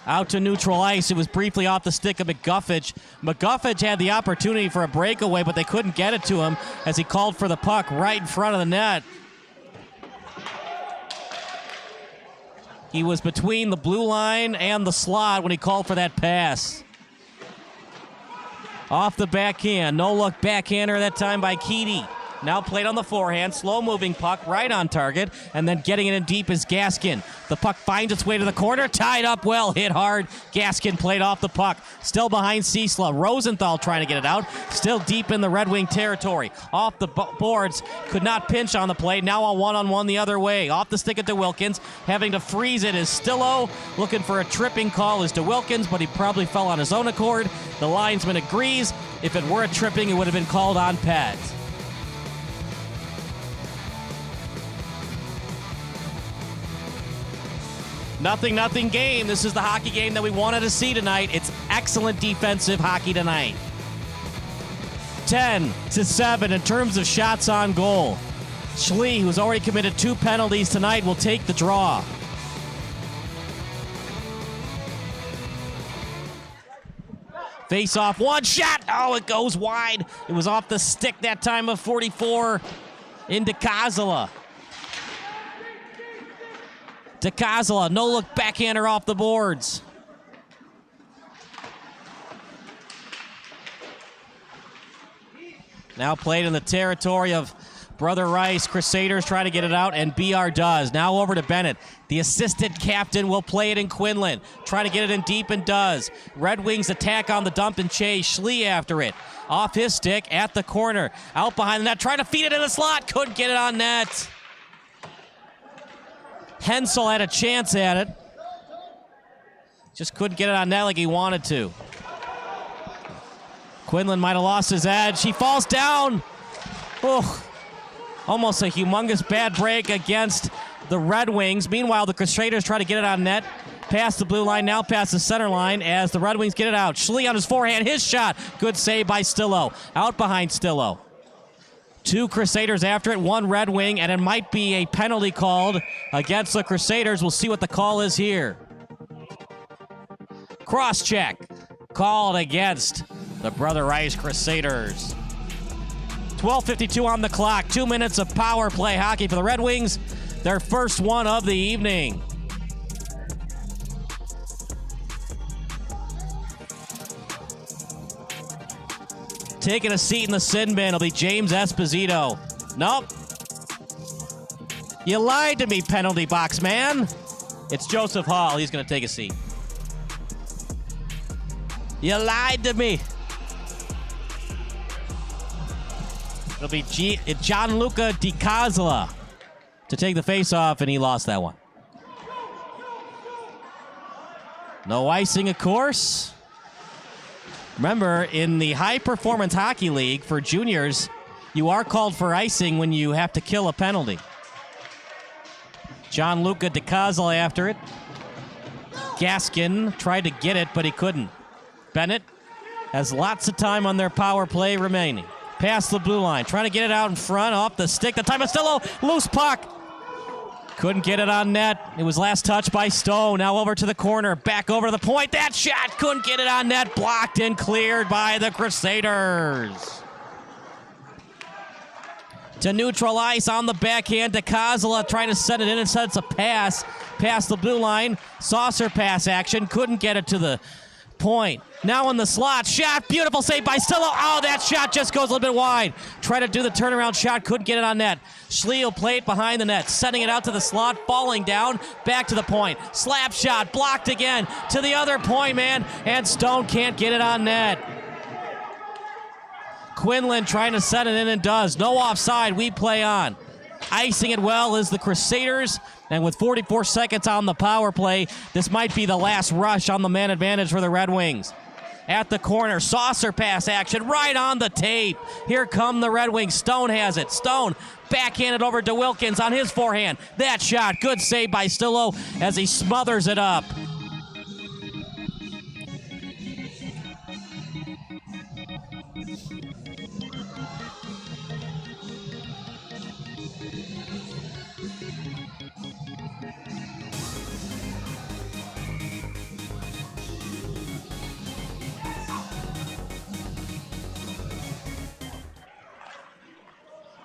Out to neutral ice. It was briefly off the stick of McGuffage. McGuffage had the opportunity for a breakaway, but they couldn't get it to him as he called for the puck right in front of the net. He was between the blue line and the slot when he called for that pass. Off the backhand, no-look backhander that time by KEATY. Now played on the forehand, slow-moving puck right on target, and then getting it in deep is Gaskin. The puck finds its way to the corner, tied up well, hit hard. Gaskin played off the puck, still behind Ciesla. Rosenthal trying to get it out, still deep in the Red Wing territory. Off the boards, could not pinch on the play, now a one-on-one the other way. Off the stick of DeWilkins, having to freeze it is Stillo. Looking for a tripping call is DeWilkins, but he probably fell on his own accord. The linesman agrees. If it were a tripping, it would have been called on Pett. Nothing game. This is the hockey game that we wanted to see tonight. It's excellent defensive hockey tonight. 10-7 in terms of shots on goal. Schlie, who's already committed 2 penalties tonight, will take the draw. Face off, one shot. Oh, it goes wide. It was off the stick that time of 44 in Dicosola. Dicosola, no-look backhander off the boards. Now played in the territory of Brother Rice. Crusaders try to get it out, and BR does. Now over to Bennett. The assistant captain will play it in Quinlan. Trying to get it in deep and does. Red Wings attack on the dump and chase. Schlie after it. Off his stick at the corner. Out behind the net. Trying to feed it in the slot. Couldn't get it on net. Hensel had a chance at it. Just couldn't get it on net like he wanted to. Quinlan might have lost his edge. He falls down. Oh, almost a humongous bad break against the Red Wings. Meanwhile, the Crusaders try to get it on net. Past the blue line, now past the center line as the Red Wings get it out. Schlie on his forehand, his shot. Good save by Stillo. Out behind Stillo. 2 Crusaders after it, 1 Red Wing, and it might be a penalty called against the Crusaders. We'll see what the call is here. Cross check called against the Brother Rice Crusaders. 12:52 on the clock. 2 minutes of power play hockey for the Red Wings. Their first one of the evening. Taking a seat in the sin bin will be James Esposito. Nope. You lied to me, penalty box man. It's Joseph Hall. He's going to take a seat. You lied to me. It'll be Gianluca Dicosola to take the face-off, and he lost that one. No icing, of course. Remember, in the High Performance Hockey League for juniors, you are called for icing when you have to kill a penalty. Gianluca Dicosola after it. Gaskin tried to get it, but he couldn't. Benet has lots of time on their power play remaining. Past the blue line, trying to get it out in front, off the stick. The time is still loose puck. Couldn't get it on net. It was last touched by Stone. Now over to the corner, back over to the point. That shot couldn't get it on net. Blocked and cleared by the Crusaders. To neutral ice on the backhand. Dicosola trying to set it in and sets a pass past the blue line. Saucer pass action. Couldn't get it to the point. Now in the slot. Shot. Beautiful save by Stillo. Oh, that shot just goes a little bit wide. Try to do the turnaround shot. Couldn't get it on net. Schlie will play it behind the net. Setting it out to the slot. Falling down. Back to the point. Slap shot. Blocked again. To the other point, man. And Stone can't get it on net. Quinlan trying to set it in and does. No offside. We play on. Icing it well is the Crusaders. And with 44 seconds on the power play, this might be the last rush on the man advantage for the Red Wings. At the corner, saucer pass action right on the tape. Here come the Red Wings. Stone has it. Stone backhanded over to DeWilkins on his forehand. That shot, good save by Stillo as he smothers it up.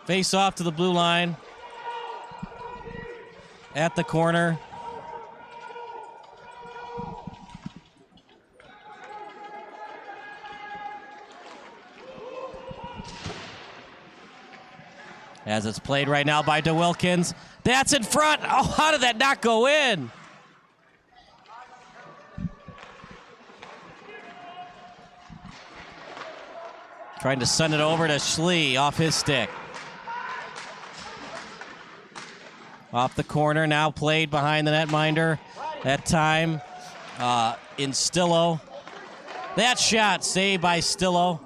Face off to the blue line. At the corner. As it's played right now by DeWilkins. That's in front. Oh, how did that not go in? Trying to send it over to Schlie off his stick. Off the corner, now played behind the netminder. That time in Stillo. That shot saved by Stillo.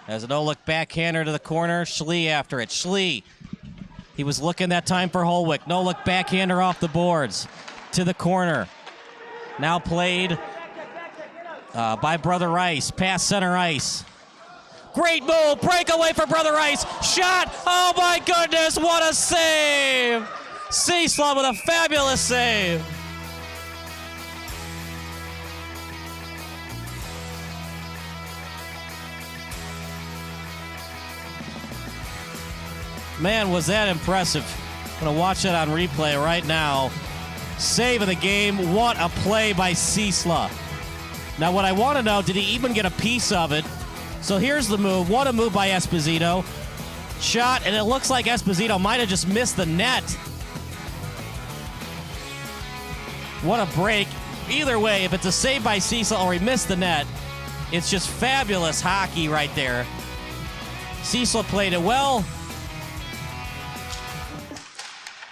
As a no-look backhander to the corner. Schlie after it. Schlie. He was looking that time for Hollweck. No-look backhander off the boards. To the corner. Now played by Brother Rice. Past center ice. Great move. Breakaway for Brother Rice. Shot. Oh, my goodness. What a save. Ciesla with a fabulous save. Man, was that impressive. I'm going to watch it on replay right now. Save of the game. What a play by Ciesla. Now, what I want to know, did he even get a piece of it? So here's the move. What a move by Esposito. Shot, and it looks like Esposito might have just missed the net. What a break. Either way, if it's a save by Ciesla or he missed the net, it's just fabulous hockey right there. Ciesla played it well.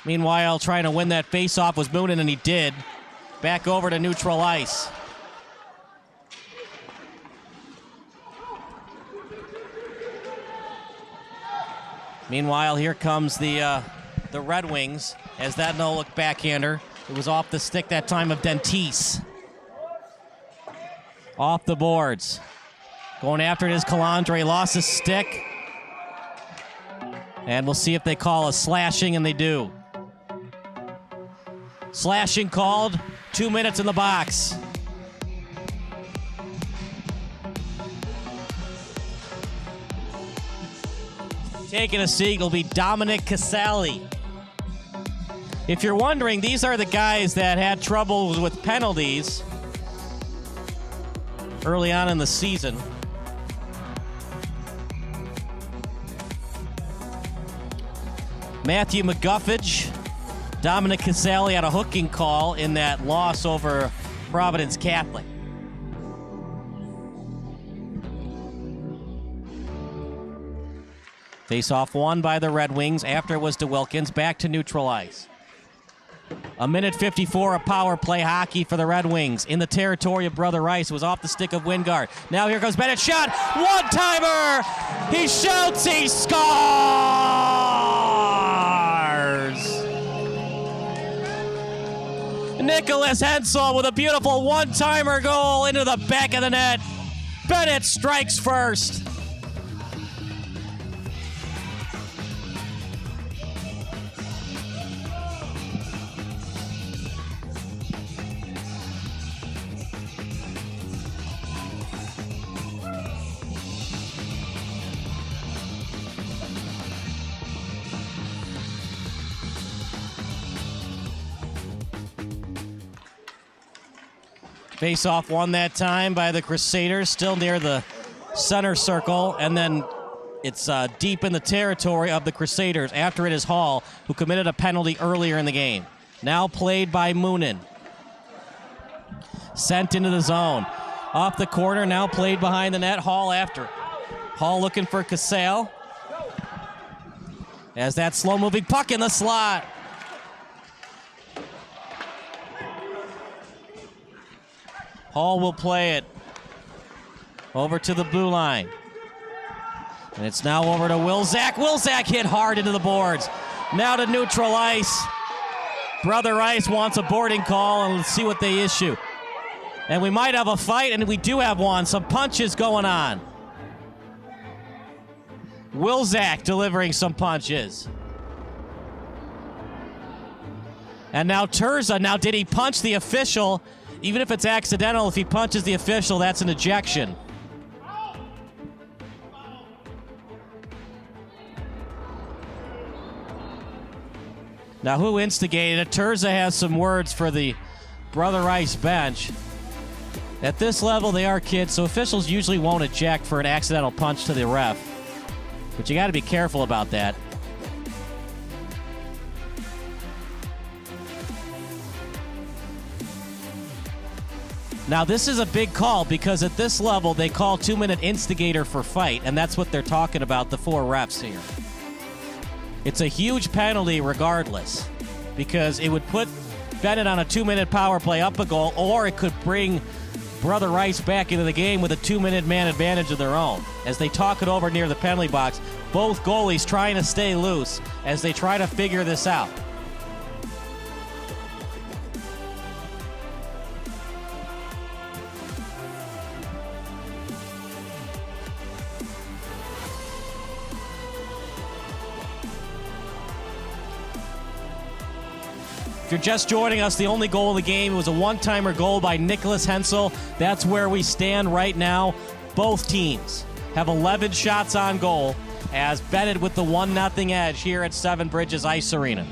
Meanwhile, trying to win that face-off was Moonen, and he did. Back over to neutral ice. Meanwhile, here comes the Red Wings as that no-look backhander. It was off the stick that time of Dentice. Off the boards. Going after it is Calandra. He lost his stick. And we'll see if they call a slashing, and they do. Slashing called. 2 minutes in the box. Taking a seat will be Dominic Casali. If you're wondering, these are the guys that had trouble with penalties early on in the season. Matthew McGuffage, Dominic Casali had a hooking call in that loss over Providence Catholic. Face-off won by the Red Wings. After it was DeWilkins. Back to neutral ice. 1:54 of power play hockey for the Red Wings. In the territory of Brother Rice. It was off the stick of Wingard. Now here goes Benet. Shot! One-timer! He shouts, he scores! Nikolas Hensel with a beautiful one-timer goal into the back of the net. Benet strikes first. Face-off won that time by the Crusaders, still near the center circle, and then it's deep in the territory of the Crusaders. After it is Hall, who committed a penalty earlier in the game. Now played by Moonen. Sent into the zone. Off the corner, now played behind the net. Hall after it. Hall looking for Casale. As that slow-moving puck in the slot. Hall will play it over to the blue line. And it's now over to Wilczak. Wilczak hit hard into the boards. Now to neutral ice. Brother Ice wants a boarding call, and let's see what they issue. And we might have a fight, and we do have one. Some punches going on. Wilczak delivering some punches. And now Turza. Now, did he punch the official? Even if it's accidental, if he punches the official, that's an ejection. Now, who instigated it? Turza has some words for the Brother Ice bench. At this level, they are kids, so officials usually won't eject for an accidental punch to the ref. But you got to be careful about that. Now, this is a big call because at this level, they call 2-minute instigator for fight, and that's what they're talking about, the 4 refs here. It's a huge penalty regardless because it would put Benet on a 2-minute power play up a goal, or it could bring Brother Rice back into the game with a 2-minute man advantage of their own. As they talk it over near the penalty box, both goalies trying to stay loose as they try to figure this out. If you're just joining us, the only goal of the game was a one-timer goal by Nikolas Hensel. That's where we stand right now. Both teams have 11 shots on goal as Benet with the 1-0 edge here at Seven Bridges Ice Arena.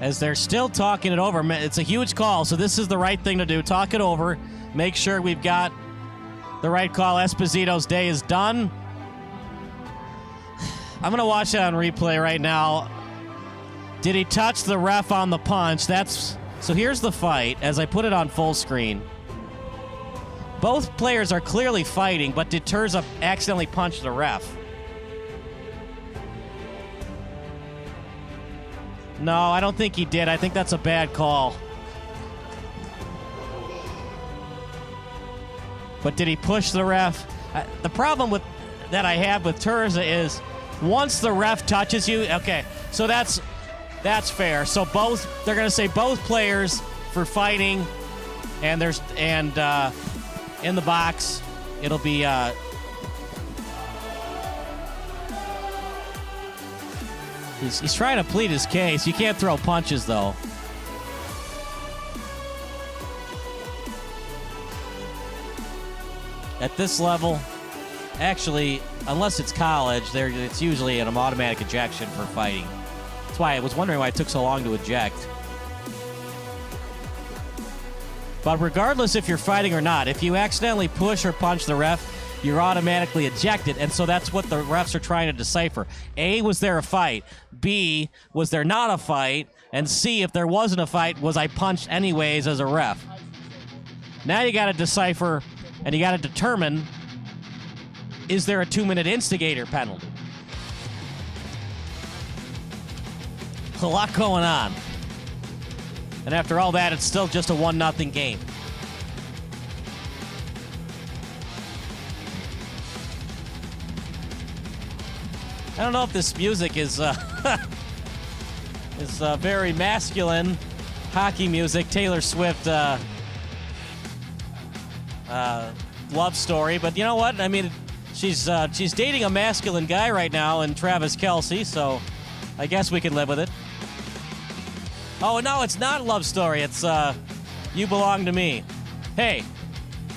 As they're still talking it over, it's a huge call, so this is the right thing to do. Talk it over, make sure we've got the right call. Esposito's day is done. I'm going to watch it on replay right now. Did he touch the ref on the punch? So here's the fight as I put it on full screen. Both players are clearly fighting, but did Turza accidentally punch the ref? No, I don't think he did. I think that's a bad call. But did he push the ref? The problem that I have with Turza is once the ref touches you, okay, so that's fair. So they're going to say both players for fighting, and in the box it'll be he's trying to plead his case. You can't throw punches though. At this level, actually, unless it's college, it's usually an automatic ejection for fighting. That's why I was wondering why it took so long to eject. But regardless if you're fighting or not, if you accidentally push or punch the ref, you're automatically ejected, and so that's what the refs are trying to decipher. A, was there a fight? B, was there not a fight? And C, if there wasn't a fight, was I punched anyways as a ref? Now you got to decipher, and you got to determine, is there a 2-minute instigator penalty? A lot going on. And after all that, it's still just a 1-0 game. I don't know if this music is is very masculine hockey music. Taylor Swift love story, but you know what? I mean, she's dating a masculine guy right now, in Travis Kelce, so I guess we can live with it. Oh no, it's not a love story. It's You Belong to Me. Hey,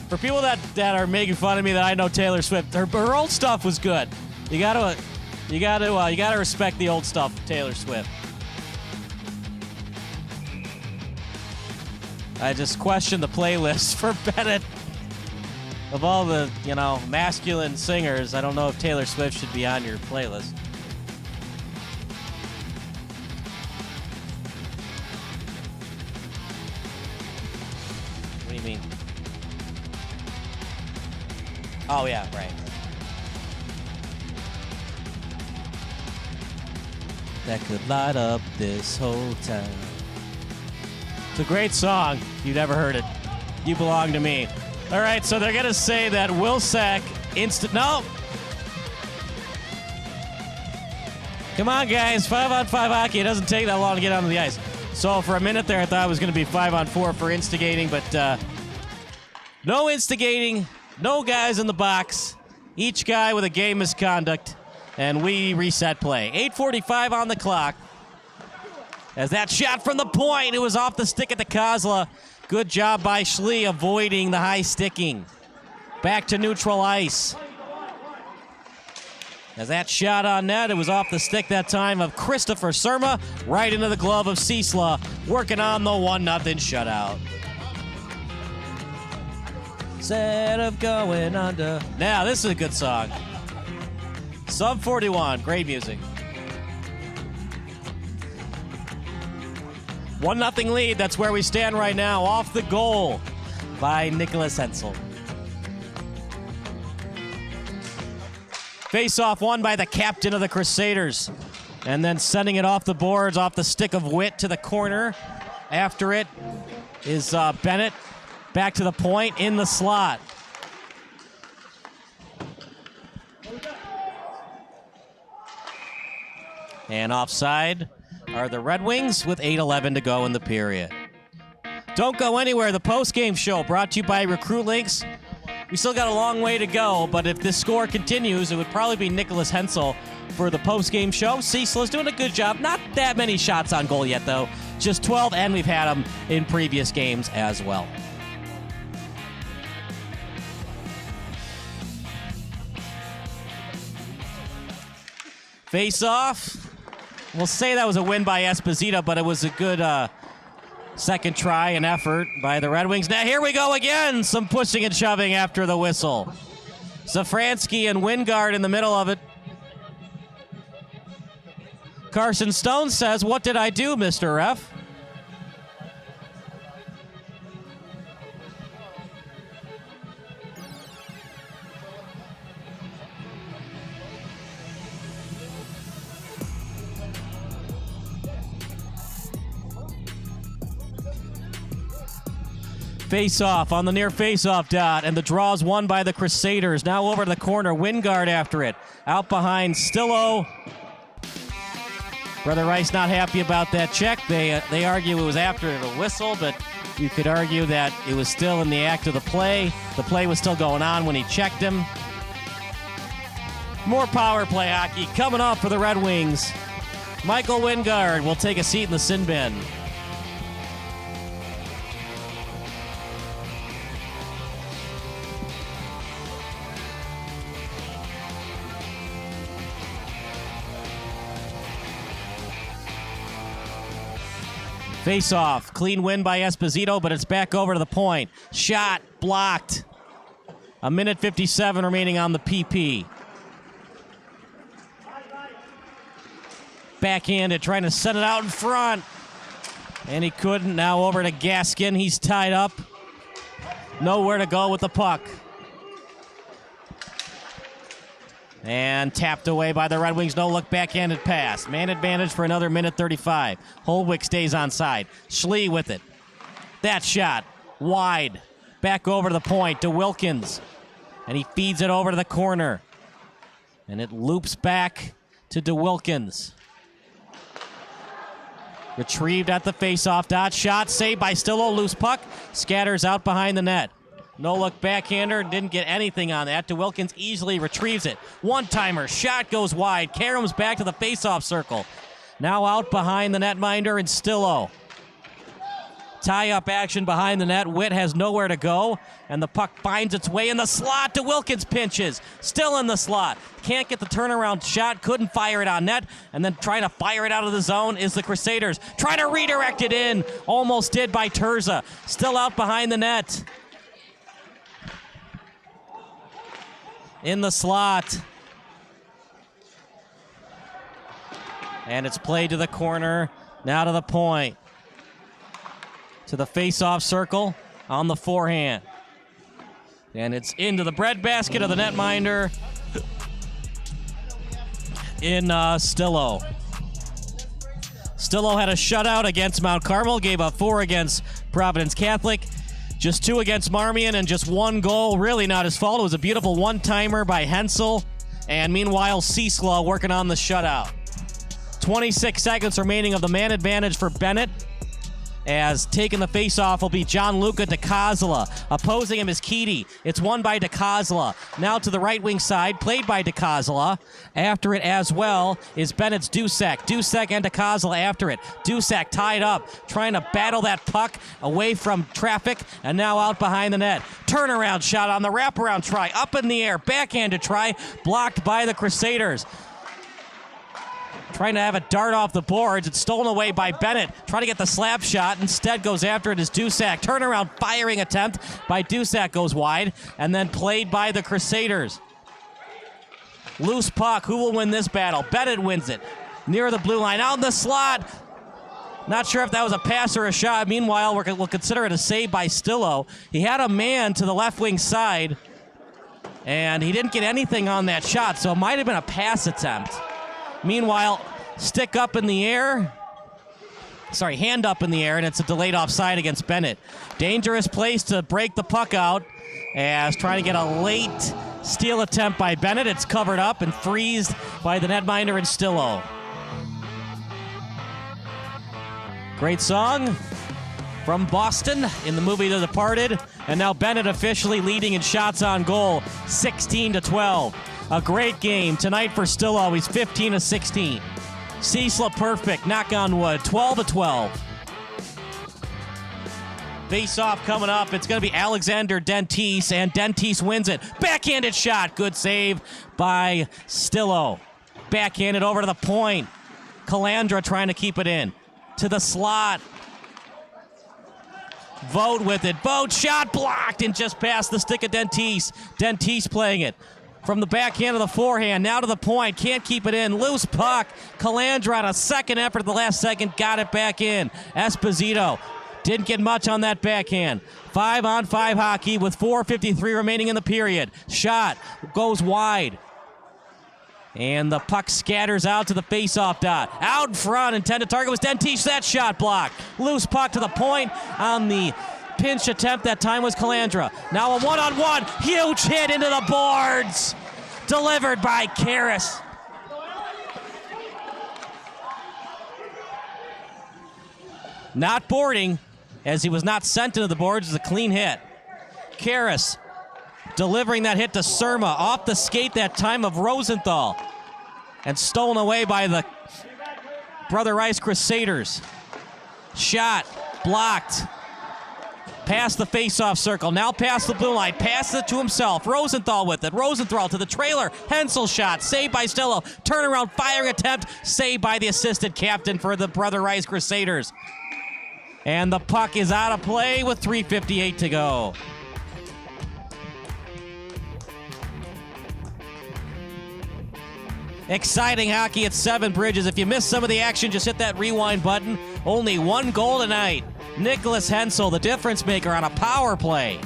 for people that are making fun of me that I know Taylor Swift, her old stuff was good. You gotta respect the old stuff, Taylor Swift. I just question the playlist for Benet. Of all the, masculine singers, I don't know if Taylor Swift should be on your playlist. What do you mean? Oh, yeah, right. That could light up this whole town. It's a great song, if you've never heard it. You Belong to Me. All right, so they're going to say that Wilsack No. Come on, guys. 5-on-5 hockey. It doesn't take that long to get onto the ice. So for a minute there, I thought it was going to be 5-on-4 for instigating, but no instigating, no guys in the box. Each guy with a game misconduct, and we reset play. 8:45 on the clock. As that shot from the point, it was off the stick at the Ciesla. Good job by Schlie avoiding the high sticking. Back to neutral ice. As that shot on net, it was off the stick that time of Christopher Surma, right into the glove of Ciesla, working on the 1-0 shutout. Instead of going under. Now, this is a good song. Sub 41, great music. 1-0 lead, that's where we stand right now, off the goal by Nikolas Hensel. Face-off won by the captain of the Crusaders. And then sending it off the boards, off the stick of Witt to the corner. After it is Benet, back to the point in the slot. And offside are the Red Wings with 8:11 to go in the period. Don't go anywhere. The post-game show brought to you by Recruitlings. We still got a long way to go, but if this score continues, it would probably be Nikolas Hensel for the post-game show. Ciesla's doing a good job. Not that many shots on goal yet, though. Just 12, and we've had them in previous games as well. Face-off. We'll say that was a win by ESPOSITO, but it was a good second try and effort by the Red Wings. Now here we go again. Some pushing and shoving after the whistle. Safranski and Wingard in the middle of it. Carson Stone says, "What did I do, Mr. Ref?" Face-off on the near face-off dot, and the draw's won by the Crusaders. Now over to the corner, Wingard after it. Out behind Stillo. Brother Rice not happy about that check. They argue it was after the whistle, but you could argue that it was still in the act of the play. The play was still going on when he checked him. More power play hockey coming up for the Red Wings. Michael Wingard will take a seat in the sin bin. Face-off, clean win by ESPOSITO, but it's back over to the point. Shot blocked. 1:57 remaining on the PP. Backhanded, trying to set it out in front. And he couldn't. Now over to Gaskin. He's tied up. Nowhere to go with the puck. And tapped away by the Red Wings. No-look backhanded pass. Man advantage for another 1:35. Hollweck stays onside. Schlie with it. That shot. Wide. Back over to the point. DeWilkins. And he feeds it over to the corner. And it loops back to DeWilkins. Retrieved at the faceoff dot. Shot saved by Stillo. Loose puck. Scatters out behind the net. No look backhander. Didn't get anything on that. DeWilkins easily retrieves it. One-timer. Shot goes wide. Karams back to the faceoff circle. Now out behind the netminder and Stillo. Tie-up action behind the net. Witt has nowhere to go, and the puck finds its way in the slot. DeWilkins pinches. Still in the slot. Can't get the turnaround shot. Couldn't fire it on net, and then trying to fire it out of the zone is the Crusaders. Trying to redirect it in. Almost did by Turza. Still out behind the net. In the slot. And it's played to the corner. Now to the point. To the face-off circle on the forehand. And it's into the breadbasket of the netminder in Stillo. Stillo had a shutout against Mount Carmel, gave up 4 against Providence Catholic, just 2 against Marmion, and just 1 goal. Really not his fault. It was a beautiful one-timer by Hensel. And meanwhile, Ciesla working on the shutout. 26 seconds remaining of the man advantage for Benet. As taking the face-off will be Gianluca Dicosola. Opposing him is KEATY. It's won by Dicosola. Now to the right wing side, played by Dicosola. After it as well is Bennett's Dusek. Dusek and Dicosola after it. Dusek tied up, trying to battle that puck away from traffic, and now out behind the net. Turnaround shot on the wraparound try. Up in the air, backhanded try, blocked by the Crusaders. Trying to have a dart off the boards. It's stolen away by Benet. Trying to get the slap shot. Instead goes after it is Dusek. Turnaround firing attempt by Dusek goes wide. And then played by the Crusaders. Loose puck. Who will win this battle? Benet wins it. Near the blue line. Out in the slot. Not sure if that was a pass or a shot. Meanwhile, we'll consider it a save by Stillo. He had a man to the left wing side. And he didn't get anything on that shot. So it might have been a pass attempt. Meanwhile, stick up in the air. Sorry, hand up in the air, and it's a delayed offside against Benet. Dangerous place to break the puck out as trying to get a late steal attempt by Benet. It's covered up and freezed by the netminder and Stillo. Great song from Boston in the movie The Departed. And now Benet officially leading in shots on goal, 16-12. A great game tonight for Stillo. He's 15-16. Ciesla perfect, knock on wood, 12-12. Face-off coming up. It's going to be Alexander Dentice, and Dentice wins it. Backhanded shot. Good save by Stillo. Backhanded over to the point. Calandra trying to keep it in. To the slot. Vought with it. Vought shot blocked and just past the stick of Dentice. Dentice playing it. From the backhand of the forehand, now to the point, can't keep it in, loose puck. Calandra on a second effort at the last second, got it back in. ESPOSITO didn't get much on that backhand. 5-on-5 hockey with 4:53 remaining in the period. Shot goes wide. And the puck scatters out to the face-off dot. Out in front, intended target was Dentice, that shot blocked. Loose puck to the point on the pinch attempt, that time was Calandra. Now a one-on-one, huge hit into the boards. Delivered by Karras. Not boarding, as he was not sent into the boards. It's a clean hit. Karras delivering that hit to Surma, off the skate that time of Rosenthal. And stolen away by the Brother Rice Crusaders. Shot, blocked. Past the face-off circle, now past the blue line, passes it to himself. Rosenthal with it. Rosenthal to the trailer. Hensel shot, saved by Stillo. Turnaround firing attempt, saved by the assistant captain for the Brother Rice Crusaders. And the puck is out of play with 3:58 to go. Exciting hockey at Seven Bridges. If you missed some of the action, just hit that rewind button. Only 1 goal tonight. Nikolas Hensel, the difference maker on a power play.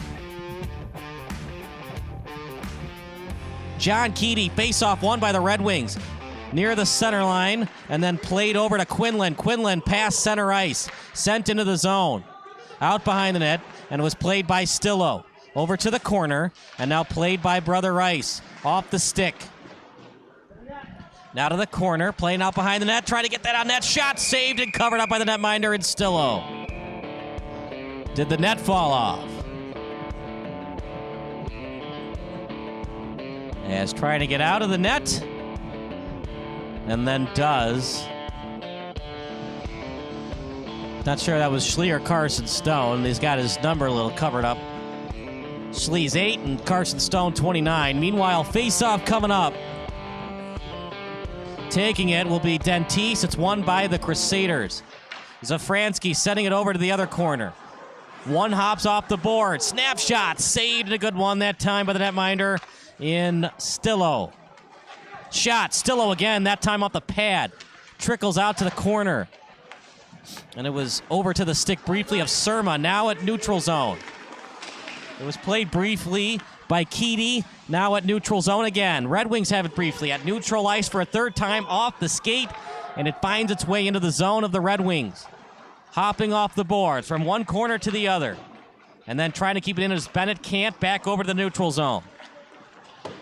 John KEATY, face-off won by the Red Wings. Near the center line, and then played over to Quinlan. Quinlan past center ice, sent into the zone. Out behind the net, and was played by Stillo. Over to the corner, and now played by Brother Rice. Off the stick. Now to the corner, playing out behind the net, trying to get that on net. Shot saved and covered up by the netminder and Stillo. Did the net fall off? As trying to get out of the net. And then does. Not sure that was Schlie or Carson Stone. He's got his number a little covered up. Schlie's 8 and Carson Stone 29. Meanwhile, face-off coming up. Taking it will be Dentice. It's won by the Crusaders. Zafransky sending it over to the other corner. One hops off the board. Snapshot saved, and a good one that time by the netminder in Stillo. Shot, Stillo again, that time off the pad. Trickles out to the corner. And it was over to the stick briefly of Surma, now at neutral zone. It was played briefly by KEATY, now at neutral zone again. Red Wings have it briefly at neutral ice for a third time off the skate, and it finds its way into the zone of the Red Wings. Hopping off the boards from one corner to the other, and then trying to keep it in as Benet can't, back over to the neutral zone.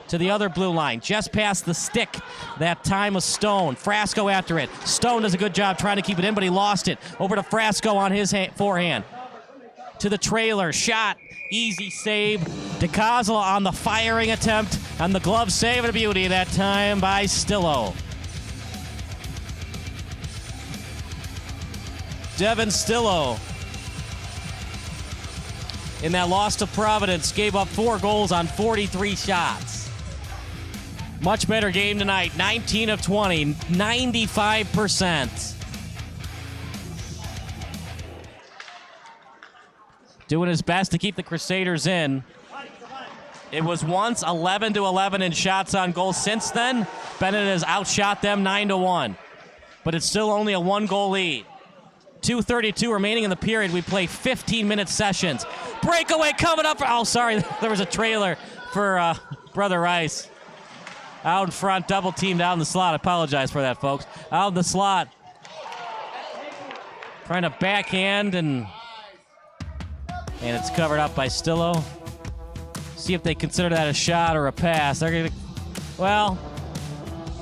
To the other blue line, just past the stick. That time was Stone. Frasco after it. Stone does a good job trying to keep it in, but he lost it. Over to Frasco on his forehand. To the trailer, shot, easy save. Dicosola on the firing attempt, and the glove save, and a beauty that time by Stillo. Devin Stillo, in that loss to Providence, gave up 4 goals on 43 shots. Much better game tonight. 19 of 20, 95%. Doing his best to keep the Crusaders in. It was once 11-11 in shots on goal. Since then, Benet has outshot them 9-1. But it's still only a 1-goal lead. 2:32 remaining in the period. We play 15-minute sessions. Breakaway coming up. Oh, sorry. There was a trailer for Brother Rice. Out in front, double teamed out in the slot. I apologize for that, folks. Out in the slot. Trying to backhand, and it's covered up by Stillo. See if they consider that a shot or a pass. They're gonna, well,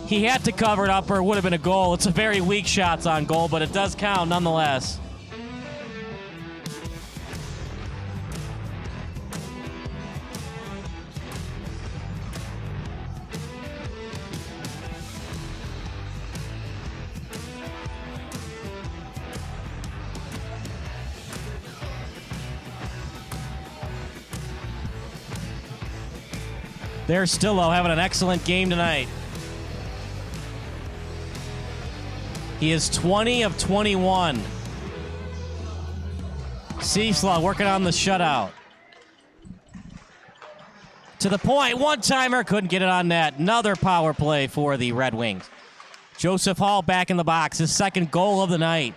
he had to cover it up or it would have been a goal. It's a very weak shots on goal, but it does count nonetheless. There's Stillo having an excellent game tonight. He is 20 of 21. Ciesla working on the shutout. To the point, one-timer, couldn't get it on net. Another power play for the Red Wings. Joseph Hall back in the box, his second goal of the night.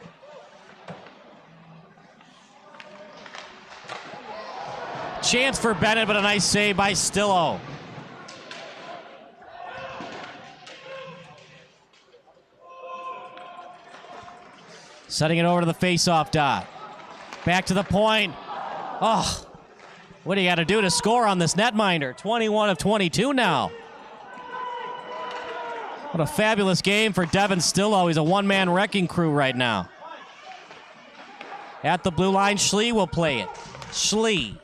Chance for Benet, but a nice save by Stillo. Setting it over to the face-off dot. Back to the point. Oh, what do you got to do to score on this netminder? 21 of 22 now. What a fabulous game for Devin Stillo. He's a one-man wrecking crew right now. At the blue line, Schlie will play it. Schlie.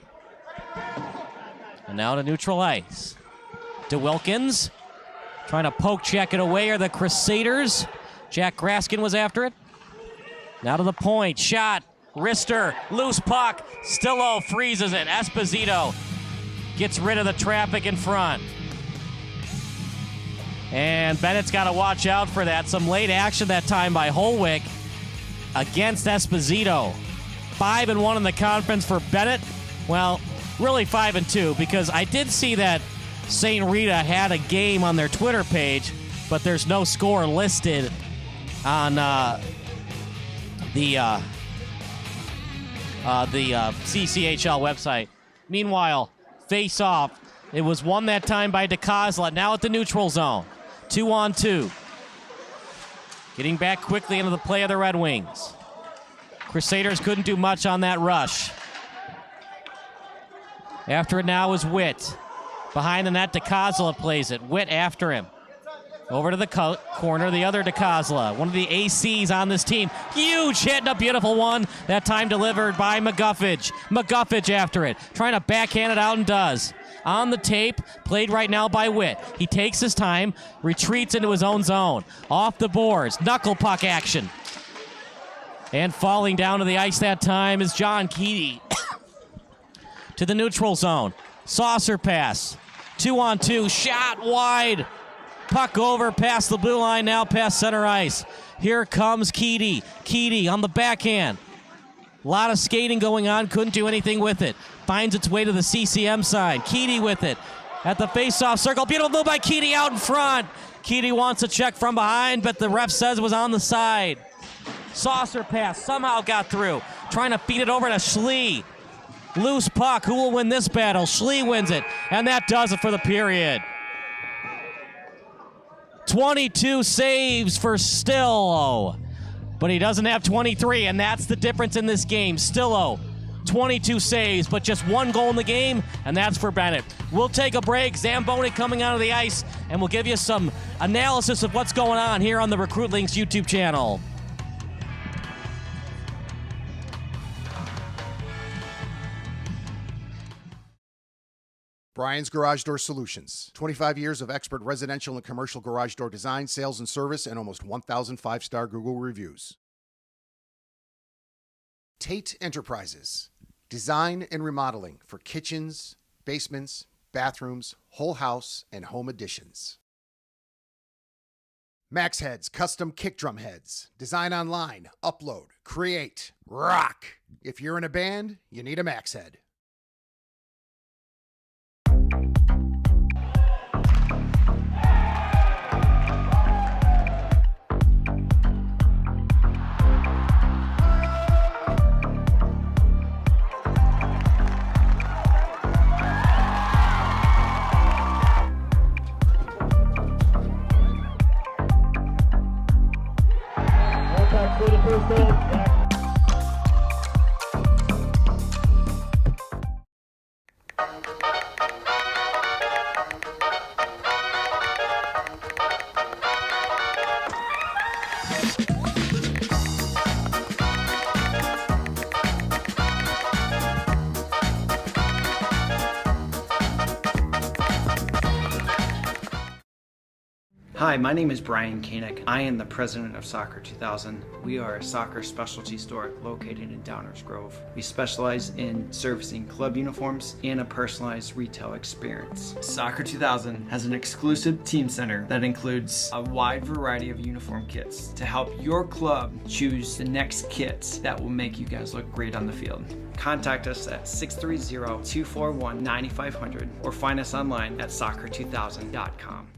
And now to neutral ice. DeWilkins trying to poke check it away are the Crusaders. Jack Graskin was after it. Now to the point, shot, wrister, loose puck, Stillo freezes it. Esposito gets rid of the traffic in front. And Bennett's got to watch out for that. Some late action that time by Hollweck against Esposito. 5-1 in the conference for Benet. Well, really 5-2, because I did see that St. Rita had a game on their Twitter page, but there's no score listed on the CCHL website. Meanwhile, face off. It was won that time by Dicosola. Now at the neutral zone. 2-on-2. Getting back quickly into the play of the Red Wings. Crusaders couldn't do much on that rush. After it now is Witt. Behind the net, Dicosola plays it. Witt after him. Over to the corner, the other Dicosola, one of the ACs on this team. Huge hit and a beautiful one. That time delivered by McGuffage. McGuffage after it, trying to backhand it out and does. On the tape, played right now by Witt. He takes his time, retreats into his own zone. Off the boards, knuckle puck action. And falling down to the ice that time is John KEATY. To the neutral zone. Saucer pass. 2-on-2, shot wide. Puck over past the blue line, now past center ice. Here comes KEATY. KEATY on the backhand. A lot of skating going on, couldn't do anything with it. Finds its way to the CCM side. KEATY with it. At the face-off circle, beautiful move by KEATY out in front. KEATY wants a check from behind, but the ref says it was on the side. Saucer pass, somehow got through. Trying to feed it over to Schlie. Loose puck, who will win this battle? Schlie wins it, and that does it for the period. 22 saves for Stillo, but he doesn't have 23, and that's the difference in this game. Stillo, 22 saves, but just one goal in the game, and that's for Benet. We'll take a break. Zamboni coming out of the ice, and we'll give you some analysis of what's going on here on the Recruitlings YouTube channel. Brian's Garage Door Solutions. 25 years of expert residential and commercial garage door design, sales, and service, and almost 1,000 five-star Google reviews. Tate Enterprises. Design and remodeling for kitchens, basements, bathrooms, whole house, and home additions. Max Heads Custom Kick Drum Heads. Design online, upload, create, rock. If you're in a band, you need a Max Head. Hi, my name is Brian Koehn. I am the president of Soccer 2000. We are a soccer specialty store located in Downers Grove. We specialize in servicing club uniforms and a personalized retail experience. Soccer 2000 has an exclusive team center that includes a wide variety of uniform kits to help your club choose the next kits that will make you guys look great on the field. Contact us at 630-241-9500 or find us online at soccer2000.com.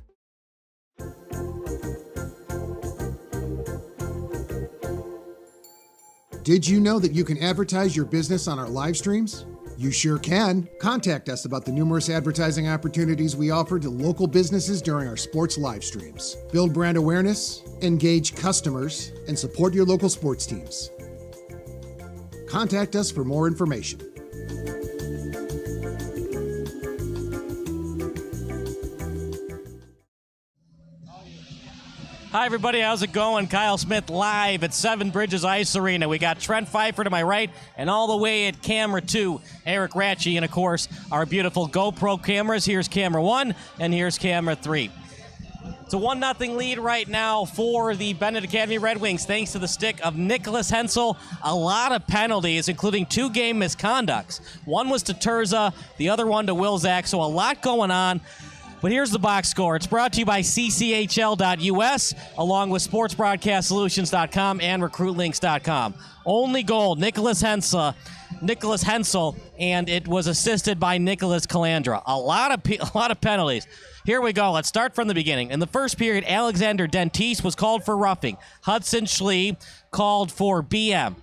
Did you know that you can advertise your business on our live streams? You sure can. Contact us about the numerous advertising opportunities we offer to local businesses during our sports live streams. Build brand awareness, engage customers, and support your local sports teams. Contact us for more information. Hi, everybody. How's it going? Kyle Smith live at Seven Bridges Ice Arena. We got Trent Pfeiffer to my right, and all the way at camera 2, Eric Ratchey, and, of course, our beautiful GoPro cameras. Here's camera 1, and here's camera 3. It's a 1-0 lead right now for the Benet Academy Red Wings, thanks to the stick of Nikolas Hensel. A lot of penalties, including 2 game misconducts. One was to Turza, the other one to Wilczak, so a lot going on. But here's the box score. It's brought to you by CCHL.us, along with SportsBroadcastSolutions.com and Recruitlings.com. Only goal, Nikolas Hensel, and it was assisted by Nicholas Calandra. A lot of penalties. Here we go. Let's start from the beginning. In the first period, Alexander Dentice was called for roughing. Hudson Schlie called for BM.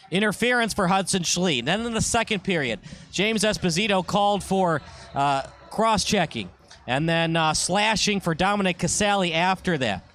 Interference for Hudson Schlie. Then in the second period, James Esposito called for cross-checking, and then slashing for Dominic Casale after that.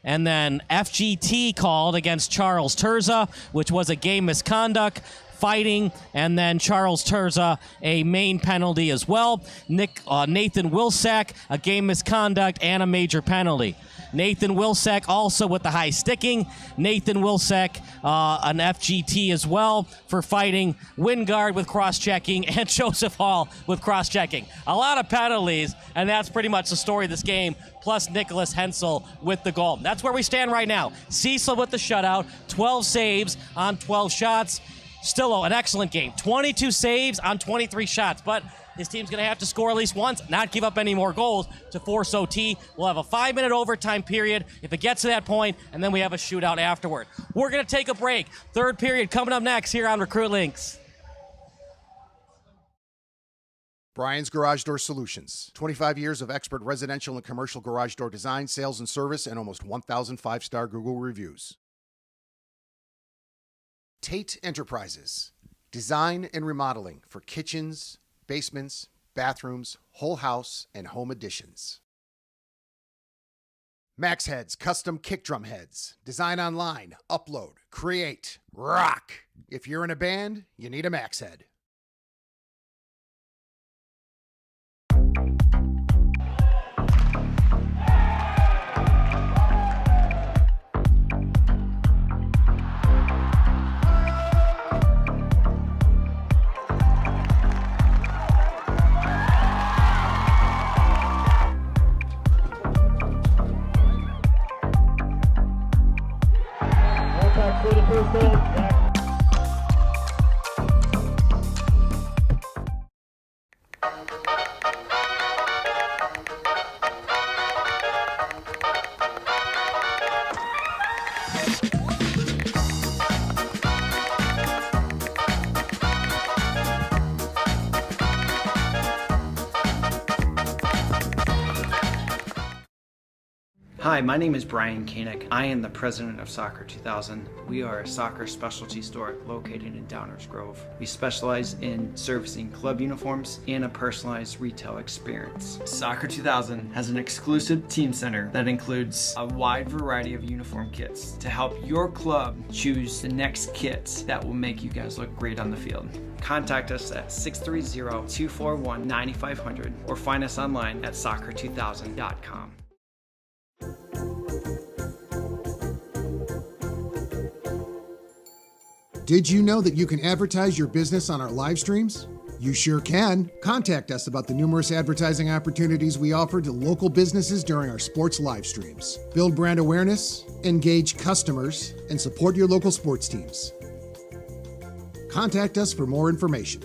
and then FGT called against Charles Turza, which was a game misconduct, fighting, and then Charles Turza, a main penalty as well. Nathan Wilsack, a game misconduct and a major penalty. Nathan Wilsack also with the high sticking. Nathan Wilsack, an FGT as well for fighting. Wingard with cross-checking, and Joseph Hall with cross-checking. A lot of penalties, and that's pretty much the story of this game, plus Nikolas Hensel with the goal. That's where we stand right now. Ciesla with the shutout, 12 saves on 12 shots. Still an excellent game. 22 saves on 23 shots, but his team's going to have to score at least once, not give up any more goals to force OT. We'll have a 5-minute overtime period if it gets to that point, and then we have a shootout afterward. We're going to take a break. Third period coming up next here on Recruitlings. Brian's Garage Door Solutions. 25 years of expert residential and commercial garage door design, sales, and service, and almost 1,000 5-star Google reviews. Tate Enterprises. Design and remodeling for kitchens, basements, bathrooms, whole house, and home additions. Max Heads Custom Kick Drum Heads. Design online, upload, create, rock. If you're in a band, you need a Max Head. Hi, my name is Brian Koehn. I am the president of Soccer 2000. We are a soccer specialty store located in Downers Grove. We specialize in servicing club uniforms and a personalized retail experience. Soccer 2000 has an exclusive team center that includes a wide variety of uniform kits to help your club choose the next kits that will make you guys look great on the field. Contact us at 630-241-9500 or find us online at soccer2000.com. Did you know that you can advertise your business on our live streams? You sure can. Contact us about the numerous advertising opportunities we offer to local businesses during our sports live streams. Build brand awareness, engage customers, and support your local sports teams. Contact us for more information.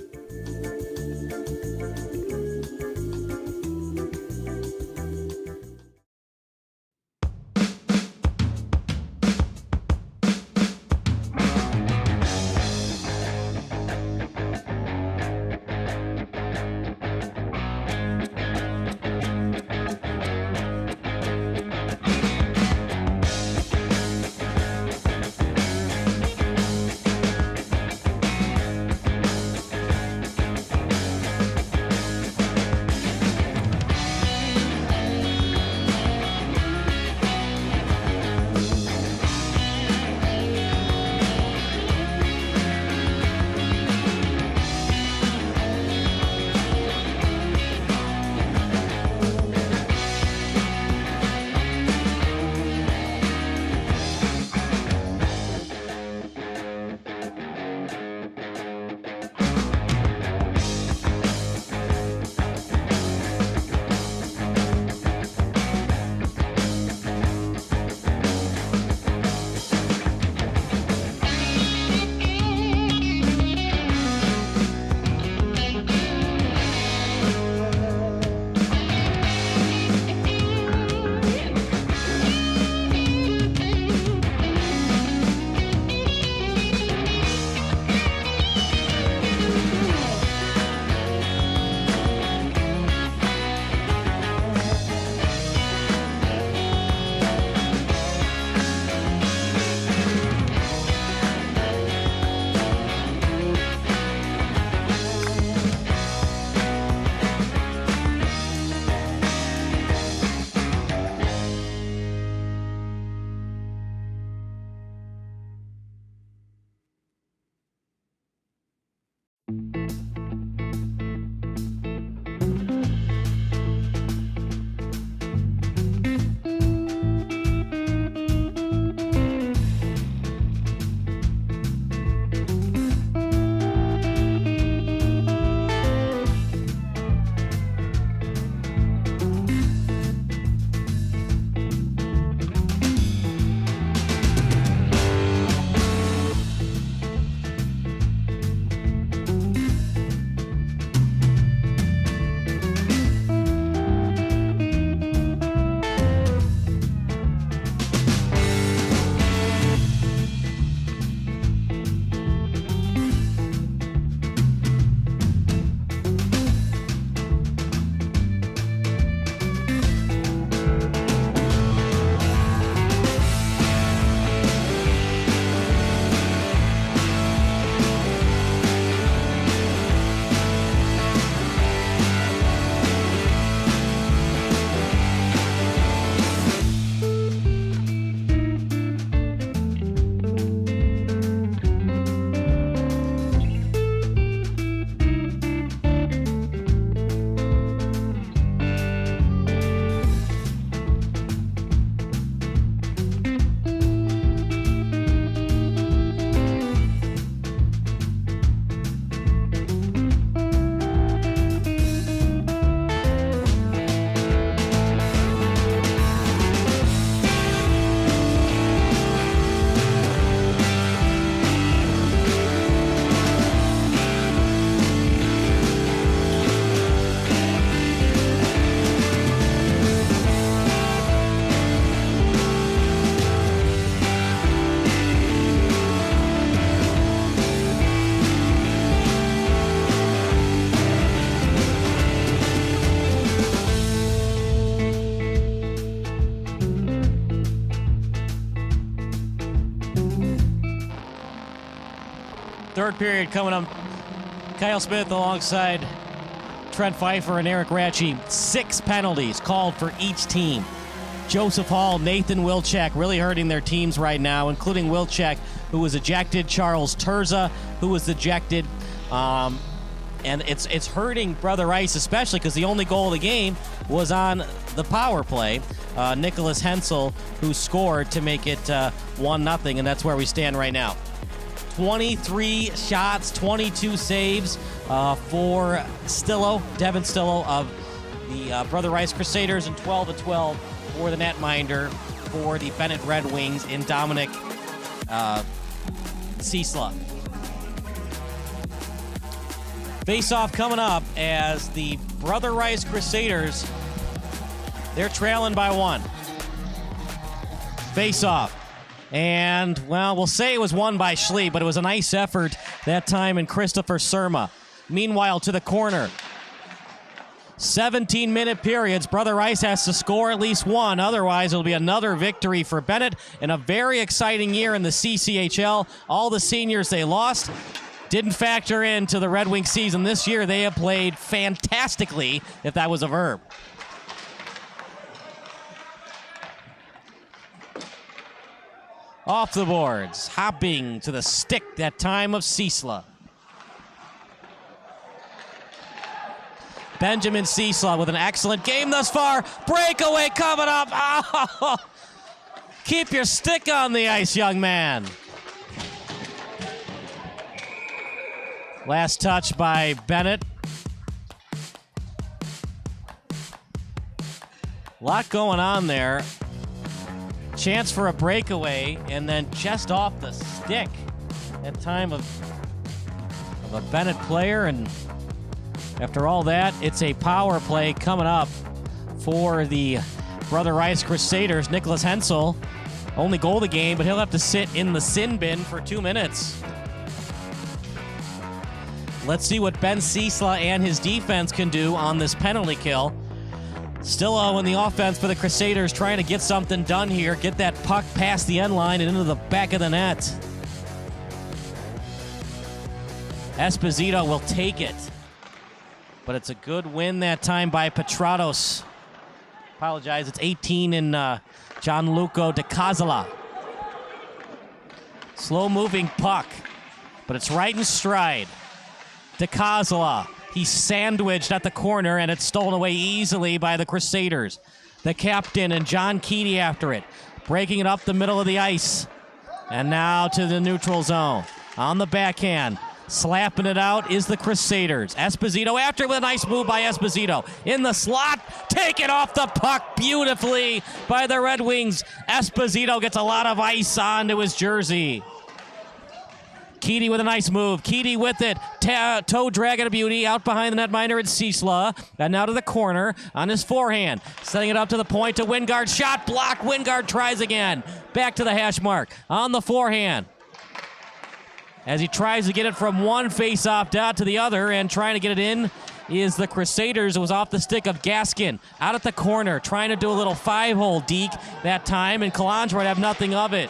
Third period coming up. Kyle Smith alongside Trent Pfeiffer and Eric Ratchey. 6 penalties called for each team. Joseph Hall, Nathan Wilczek really hurting their teams right now, including Wilczek, who was ejected, Charles Turza, who was ejected. And it's hurting Brother Rice, especially because the only goal of the game was on the power play. Nikolas Hensel, who scored to make it 1-0, and that's where we stand right now. 23 shots, 22 saves for Devin Stillo of the Brother Rice Crusaders, and 12-12 for the netminder for the Benet Red Wings in Dominic Ciesla. Face-off coming up as the Brother Rice Crusaders, they're trailing by 1. Face-off. And, well, we'll say it was won by Schlie, but it was a nice effort that time in Christopher Surma. Meanwhile, to the corner. 17-minute periods. Brother Rice has to score at least 1. Otherwise, it'll be another victory for Benet in a very exciting year in the CCHL. All the seniors they lost didn't factor into the Red Wing season this year. They have played fantastically, if that was a verb. Off the boards, hopping to the stick that time of Ciesla. Benjamin Ciesla with an excellent game thus far. Breakaway coming up. Oh, keep your stick on the ice, young man. Last touch by Benet. A lot going on there. Chance for a breakaway, and then just off the stick at time of a Benet player. And after all that, it's a power play coming up for the Brother Rice Crusaders. Nikolas Hensel, only goal of the game, but he'll have to sit in the sin bin for 2 minutes. Let's see what Ben Ciesla and his defense can do on this penalty kill. Stillo in the offense for the Crusaders, trying to get something done here, get that puck past the end line and into the back of the net. Esposito will take it, but it's a good win that time by Petrados. Apologize, it's 18 in Gianluca Dicosola. Slow-moving puck, but it's right in stride. Dicosola, he's sandwiched at the corner, and it's stolen away easily by the Crusaders. The captain and John KEATY after it, breaking it up the middle of the ice. And now to the neutral zone. On the backhand, slapping it out is the Crusaders. Esposito after it with a nice move by Esposito. In the slot, taken off the puck beautifully by the Red Wings. Esposito gets a lot of ice onto his jersey. KEATY with a nice move. KEATY with it. Toe dragging a beauty out behind the netminder at Ciesla. And now to the corner on his forehand. Setting it up to the point to Wingard. Shot blocked. Wingard tries again. Back to the hash mark. On the forehand. As he tries to get it from one face-off down to the other and trying to get it in is the Crusaders. It was off the stick of Gaskin. Out at the corner. Trying to do a little 5-hole deke that time. And Calandra would have nothing of it.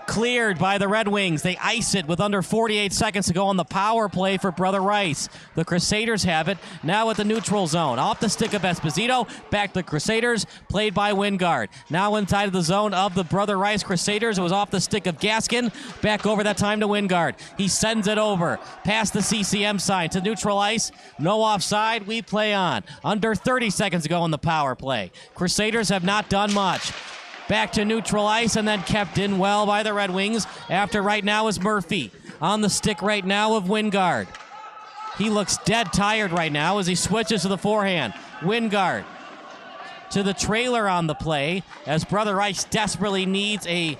Cleared by the Red Wings. They ice it with under 48 seconds to go on the power play for Brother Rice. The Crusaders have it now at the neutral zone. Off the stick of Esposito. Back to the Crusaders. Played by Wingard. Now inside of the zone of the Brother Rice Crusaders. It was off the stick of Gaskin. Back over that time to Wingard. He sends it over. Past the CCM sign to neutral ice. No offside. We play on. Under 30 seconds to go on the power play. Crusaders have not done much. Back to neutral ice and then kept in well by the Red Wings. After right now is Murphy. On the stick right now of Wingard. He looks dead tired right now as he switches to the forehand. Wingard to the trailer on the play as Brother Rice desperately needs a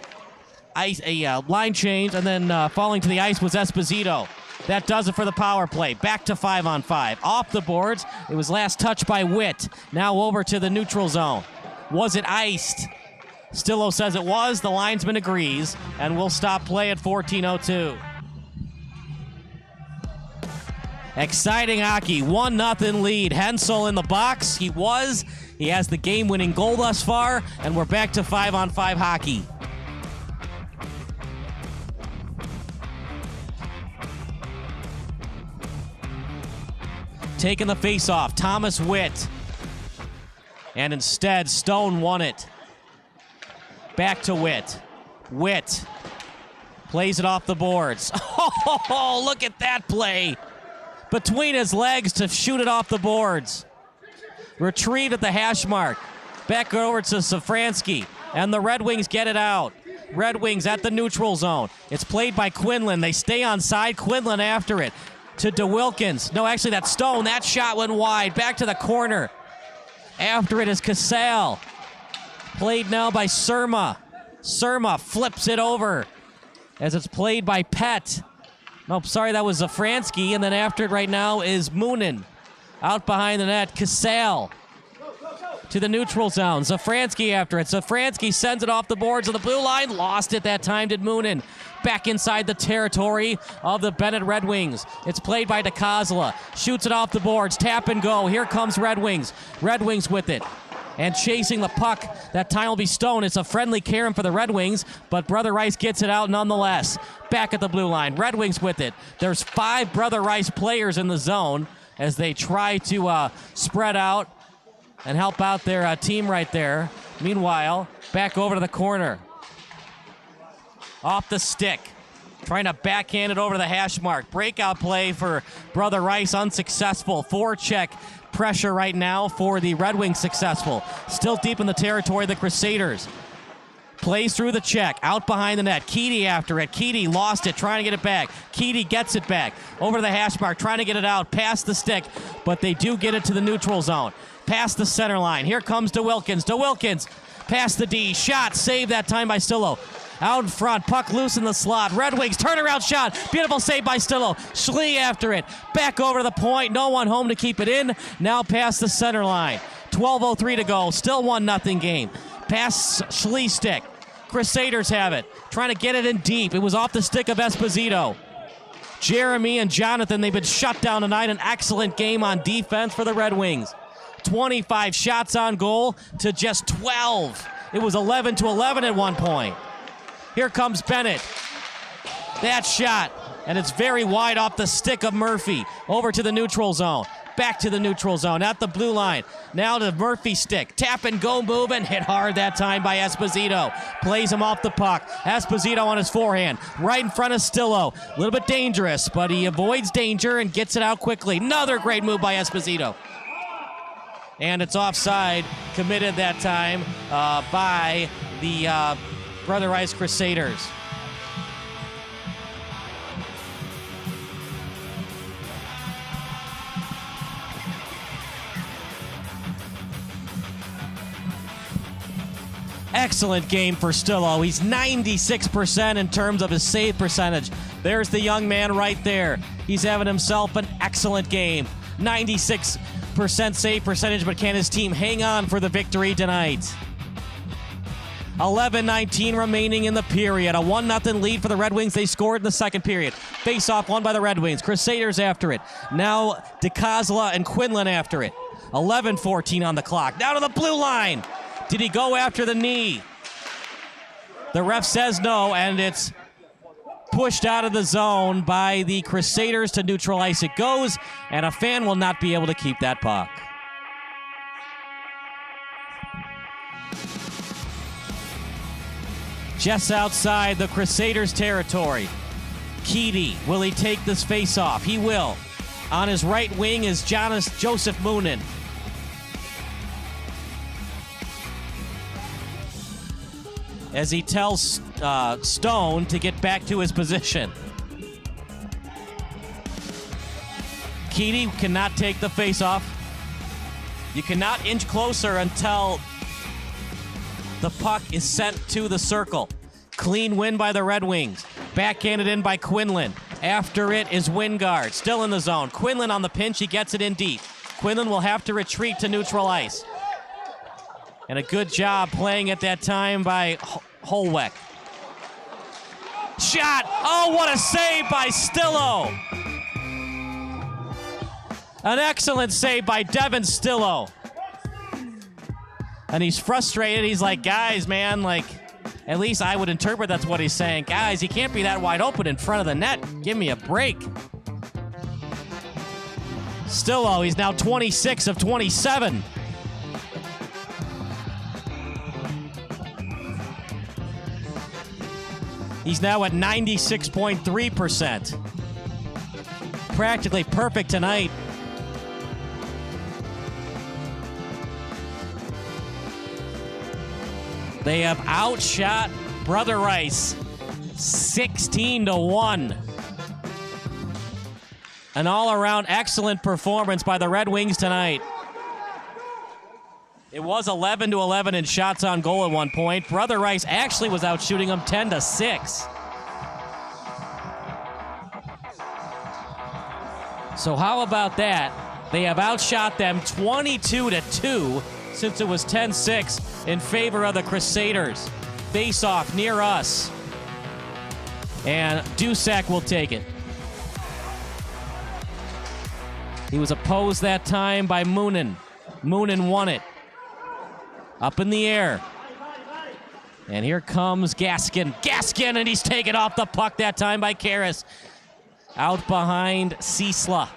line change, and then falling to the ice was Esposito. That does it for the power play. Back to 5-on-5. Off the boards. It was last touched by Witt. Now over to the neutral zone. Was it iced? Stillo says it was. The linesman agrees, and we'll stop play at 14:02. Exciting hockey. 1-0 lead. Hensel in the box. He has the game-winning goal thus far, and we're back to 5-on-5 hockey. taking the face-off. Thomas Witt. And instead, Stone won it. Back to Witt. Witt plays it off the boards. Oh, look at that play. Between his legs to shoot it off the boards. Retrieved at the hash mark. Back over to Safransky. And the Red Wings get it out. Red Wings at the neutral zone. It's played by Quinlan. They stay on side. Quinlan after it. To DeWilkins. No, actually, that's Stone. That shot went wide. Back to the corner. After it is Casale. Played now by Surma. Surma flips it over as it's played by Pett. Nope, sorry, that was Zafransky. And then after it right now is Moonen. Out behind the net, Casale to the neutral zone. Zafransky after it. Zafransky sends it off the boards of the blue line. Lost it that time, did Moonen. Back inside the territory of the Benet Red Wings. It's played by Dicosola. Shoots it off the boards. Tap and go. Here comes Red Wings. Red Wings with it. And chasing the puck. That time will be Stone. It's a friendly Karen for the Red Wings, but Brother Rice gets it out nonetheless. Back at the blue line. Red Wings with it. There's 5 Brother Rice players in the zone as they try to spread out and help out their team right there. Meanwhile, back over to the corner. Off the stick. Trying to backhand it over to the hash mark. Breakout play for Brother Rice, unsuccessful. Forecheck pressure right now for the Red Wings, successful. Still deep in the territory of the Crusaders. Plays through the check, out behind the net. KEATY after it. KEATY lost it, trying to get it back. KEATY gets it back. Over to the hash mark, trying to get it out, past the stick, but they do get it to the neutral zone. Past the center line. Here comes DeWilkins. DeWilkins past the D. Shot, saved that time by Stillo. Out in front, puck loose in the slot. Red Wings, turnaround shot. Beautiful save by Stillo. Schlie after it. Back over to the point. No one home to keep it in. Now past the center line. 12:03 to go. Still 1-0 game. Pass Schlie stick. Crusaders have it. Trying to get it in deep. It was off the stick of ESPOSITO. Jeremy and Jonathan, they've been shut down tonight. An excellent game on defense for the Red Wings. 25 shots on goal to just 12. It was 11-11 at one point. Here comes Bennett. That shot, and it's very wide off the stick of Murphy. Over to the neutral zone. Back to the neutral zone at the blue line. Now to Murphy stick. Tap and go move and hit hard that time by ESPOSITO. Plays him off the puck. ESPOSITO on his forehand. Right in front of Stillo. A little bit dangerous, but he avoids danger and gets it out quickly. Another great move by ESPOSITO. And it's offside, committed that time by the Brother Rice Crusaders. Excellent game for Stillo. He's 96% in terms of his save percentage. There's the young man right there. He's having himself an excellent game. 96% save percentage, but can his team hang on for the victory tonight? 11:19 remaining in the period. A 1-0 lead for the Red Wings. They scored in the second period. Face-off won by the Red Wings. Crusaders after it. Now Dicosola and Quinlan after it. 11:14 on the clock. Now to the blue line. Did he go after the knee? The ref says no, and it's pushed out of the zone by the Crusaders to neutral ice. It goes, and a fan will not be able to keep that puck. Just outside the Crusaders' territory. KEATY, will he take this face-off? He will. On his right wing is Joseph Moonen. As he tells Stone to get back to his position. KEATY cannot take the face-off. You cannot inch closer until the puck is sent to the circle. Clean win by the Red Wings. Backhanded in by Quinlan. After it is Wingard, still in the zone. Quinlan on the pinch, he gets it in deep. Quinlan will have to retreat to neutral ice. And a good job playing at that time by Hollweck. Shot! Oh, what a save by Stillo! An excellent save by Devin Stillo. And he's frustrated. He's like, guys, man, like, at least I would interpret that's what he's saying. Guys, he can't be that wide open in front of the net. Give me a break. Stillo, he's now 26 of 27. He's now at 96.3%. Practically perfect tonight. They have outshot Brother Rice 16-1. An all-around excellent performance by the Red Wings tonight. It was 11-11 in shots on goal at one point. Brother Rice actually was out shooting them 10-6. So how about that? They have outshot them 22-2 since it was 10-6 in favor of the Crusaders. Face-off near us. And Dusek will take it. He was opposed that time by Moonen. Moonen won it. Up in the air. And here comes Gaskin. Gaskin, and he's taken off the puck that time by Karras. Out behind Ciesla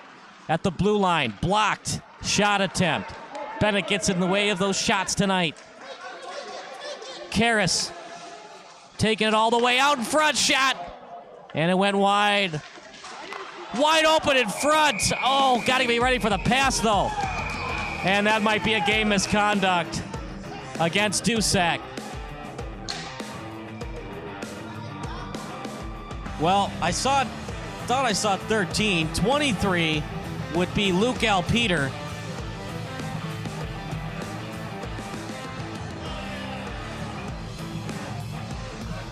at the blue line. Blocked. Shot attempt. Benet gets in the way of those shots tonight. Karras taking it all the way out in front. Shot. And it went wide. Wide open in front. Oh, got to be ready for the pass, though. And that might be a game misconduct against Dusek. Well, thought I saw 13. 23 would be Luke Alpeter.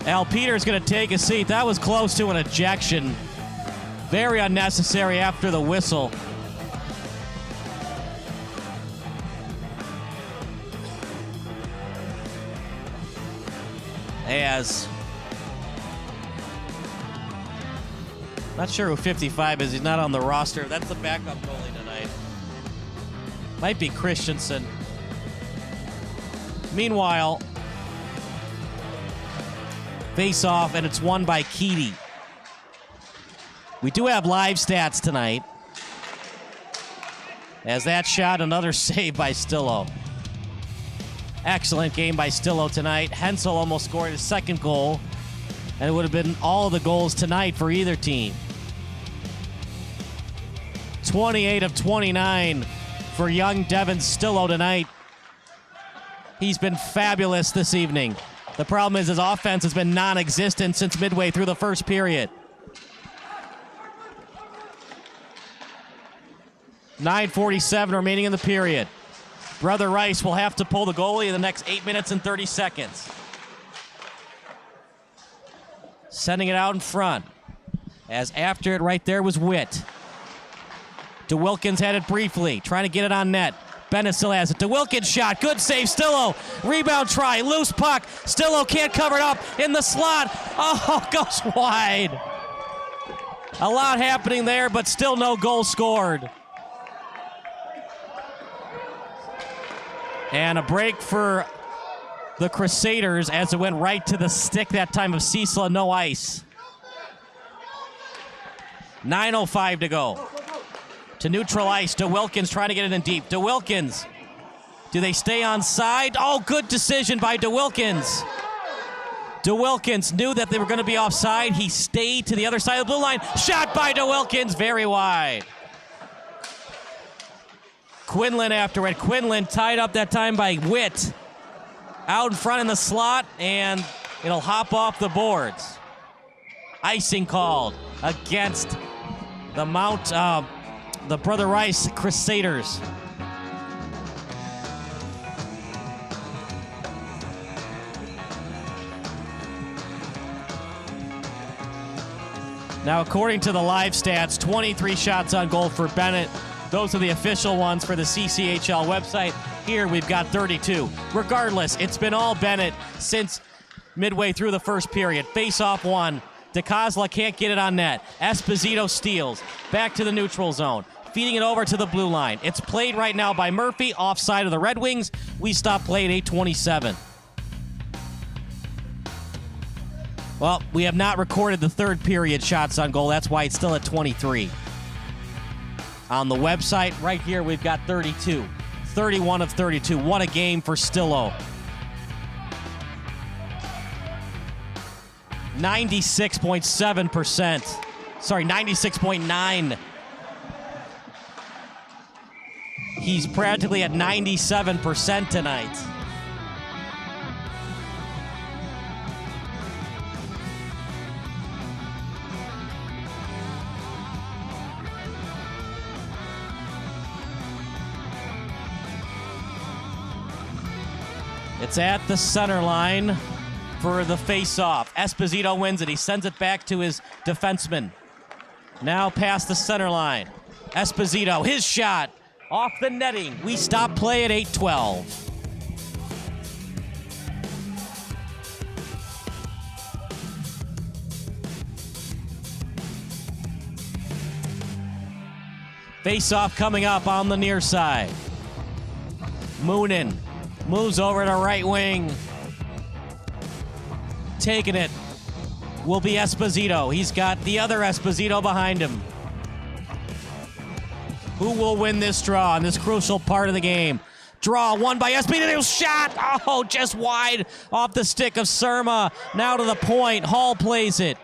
Alpeter's going to take a seat. That was close to an ejection. Very unnecessary after the whistle. As not sure who 55 is. He's not on the roster. That's the backup goalie tonight. Might be Christensen. Meanwhile, face off, and it's won by KEATY. We do have live stats tonight. As that shot, another save by Stillo. Excellent game by Stillo tonight. Hensel almost scored his second goal, and it would have been all the goals tonight for either team. 28 of 29 for young Devin Stillo tonight. He's been fabulous this evening. The problem is his offense has been non-existent since midway through the first period. 9:47 remaining in the period. Brother Rice will have to pull the goalie in the next 8 minutes and 30 seconds. Sending it out in front. As after it right there was Witt. DeWilkins had it briefly, trying to get it on net. Benet still has it. DeWilkins shot. Good save. Stillo. Rebound try. Loose puck. Stillo can't cover it up in the slot. Oh, goes wide. A lot happening there, but still no goal scored. And a break for the Crusaders as it went right to the stick that time of Ciesla. No ice. 9:05 to go. To neutral ice, DeWilkins trying to get it in deep. DeWilkins, do they stay on side? Oh, good decision by DeWilkins. DeWilkins knew that they were going to be offside. He stayed to the other side of the blue line. Shot by DeWilkins, very wide. Quinlan after it. Quinlan tied up that time by Witt. Out in front in the slot, and it'll hop off the boards. Icing called against the Brother Rice Crusaders. Now, according to the live stats, 23 shots on goal for Benet. Those are the official ones for the CCHL website. Here we've got 32. Regardless, it's been all Benet since midway through the first period. Face-off one. Dicosola can't get it on net. ESPOSITO steals. Back to the neutral zone. Feeding it over to the blue line. It's played right now by Murphy, offside of the Red Wings. We stop play at 8:27. Well, we have not recorded the third period shots on goal. That's why it's still at 23. On the website right here, we've got 32. 31 of 32. What a game for Stillo. 96.7%. Sorry, 96.9. He's practically at 97% tonight. It's at the center line for the face-off. Esposito wins it. He sends it back to his defenseman. Now past the center line. Esposito, his shot off the netting. We stop play at 8:12. Face-off coming up on the near side. Moonen moves over to right wing. Taking it will be Esposito. He's got the other Esposito behind him. Who will win this draw in this crucial part of the game? Draw won by Esposito. Shot! Oh, just wide off the stick of Surma. Now to the point. Hall plays it.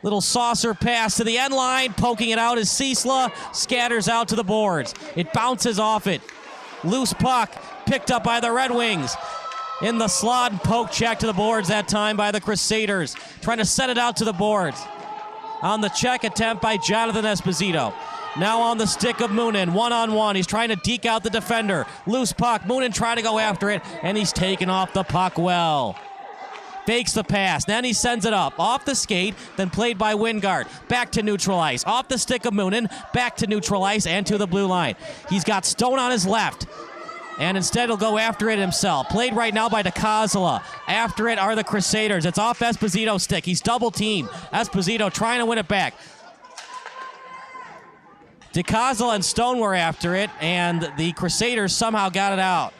Little saucer pass to the end line. Poking it out is Ciesla. Scatters out to the boards. It bounces off it. Loose puck. Picked up by the Red Wings. In the slot and poke check to the boards that time by the Crusaders. Trying to set it out to the boards. On the check attempt by Jonathan Esposito. Now on the stick of Moonen, one-on-one. He's trying to deke out the defender. Loose puck. Moonen trying to go after it, and he's taken off the puck well. Fakes the pass. Then he sends it up. Off the skate, then played by Wingard. Back to neutral ice. Off the stick of Moonen, back to neutral ice and to the blue line. He's got Stone on his left. And instead he'll go after it himself. Played right now by Dicosola. After it are the Crusaders. It's off Esposito's stick. He's double teamed. Esposito trying to win it back. Dicosola and Stone were after it, and the Crusaders somehow got it out.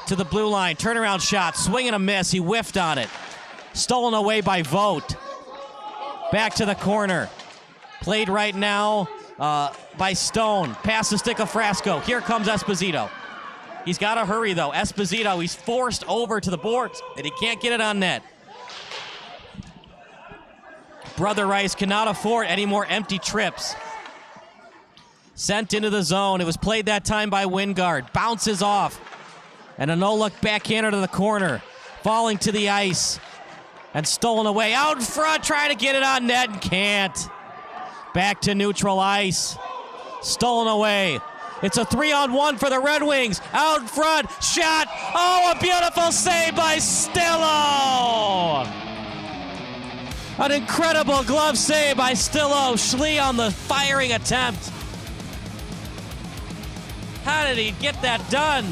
To the blue line. Turnaround shot. Swing and a miss. He whiffed on it. Stolen away by Vought. Back to the corner. Played right now by Stone. Past the stick of Frasco. Here comes Esposito. He's got to hurry, though. Esposito, he's forced over to the boards, and he can't get it on net. Brother Rice cannot afford any more empty trips. Sent into the zone. It was played that time by Wingard. Bounces off. And a no-look backhander to the corner. Falling to the ice. And stolen away. Out in front, trying to get it on net and can't. Back to neutral ice. Stolen away. It's a 3-on-1 for the Red Wings. Out in front. Shot. Oh, a beautiful save by Stillo. An incredible glove save by Stillo. Schlie on the firing attempt. How did he get that done?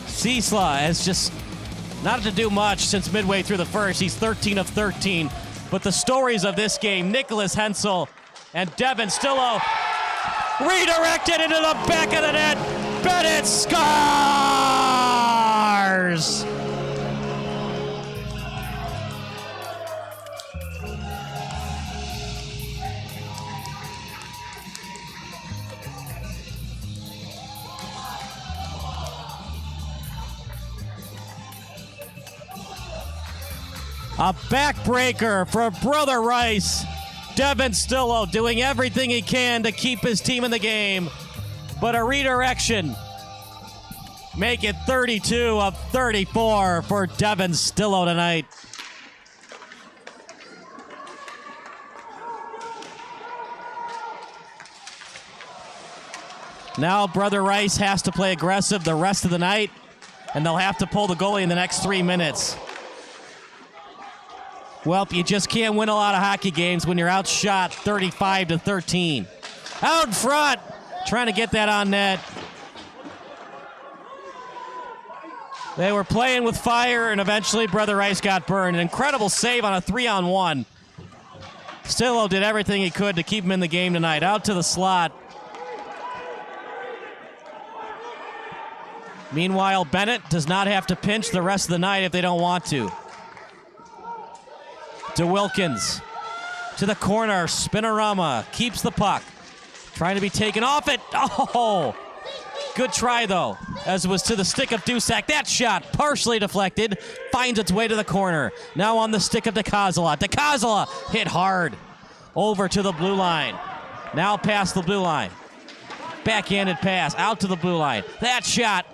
Ciesla has just not to do much since midway through the first. He's 13 of 13. But the stories of this game, Nikolas Hensel and Devin Stillo redirected into the back of the net. Benet scores! A backbreaker for Brother Rice. Devin Stillo doing everything he can to keep his team in the game. But a redirection. Make it 32 of 34 for Devin Stillo tonight. Now Brother Rice has to play aggressive the rest of the night, and they'll have to pull the goalie in the next 3 minutes. Well, you just can't win a lot of hockey games when you're outshot 35 to 13. Out in front, trying to get that on net. They were playing with fire, and eventually Brother Rice got burned. An incredible save on a 3-on-1. Stillo did everything he could to keep him in the game tonight. Out to the slot. Meanwhile, Bennett does not have to pinch the rest of the night if they don't want to. DeWilkins to the corner. Spinorama keeps the puck. Trying to be taken off it. Oh! Good try, though, as it was to the stick of Dusek. That shot, partially deflected, finds its way to the corner. Now on the stick of Dicosola. Dicosola hit hard. Over to the blue line. Now past the blue line. Backhanded pass out to the blue line. That shot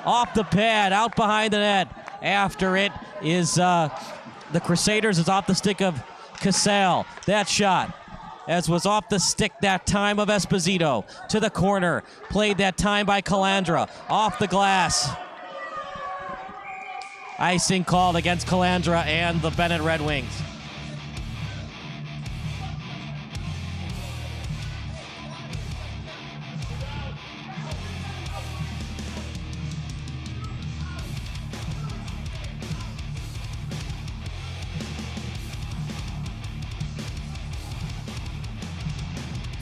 off the pad, out behind the net. After it is the Crusaders is off the stick of Cassell. That shot, as was off the stick that time of Esposito, to the corner. Played that time by Calandra. Off the glass. Icing called against Calandra and the Bennett Red Wings.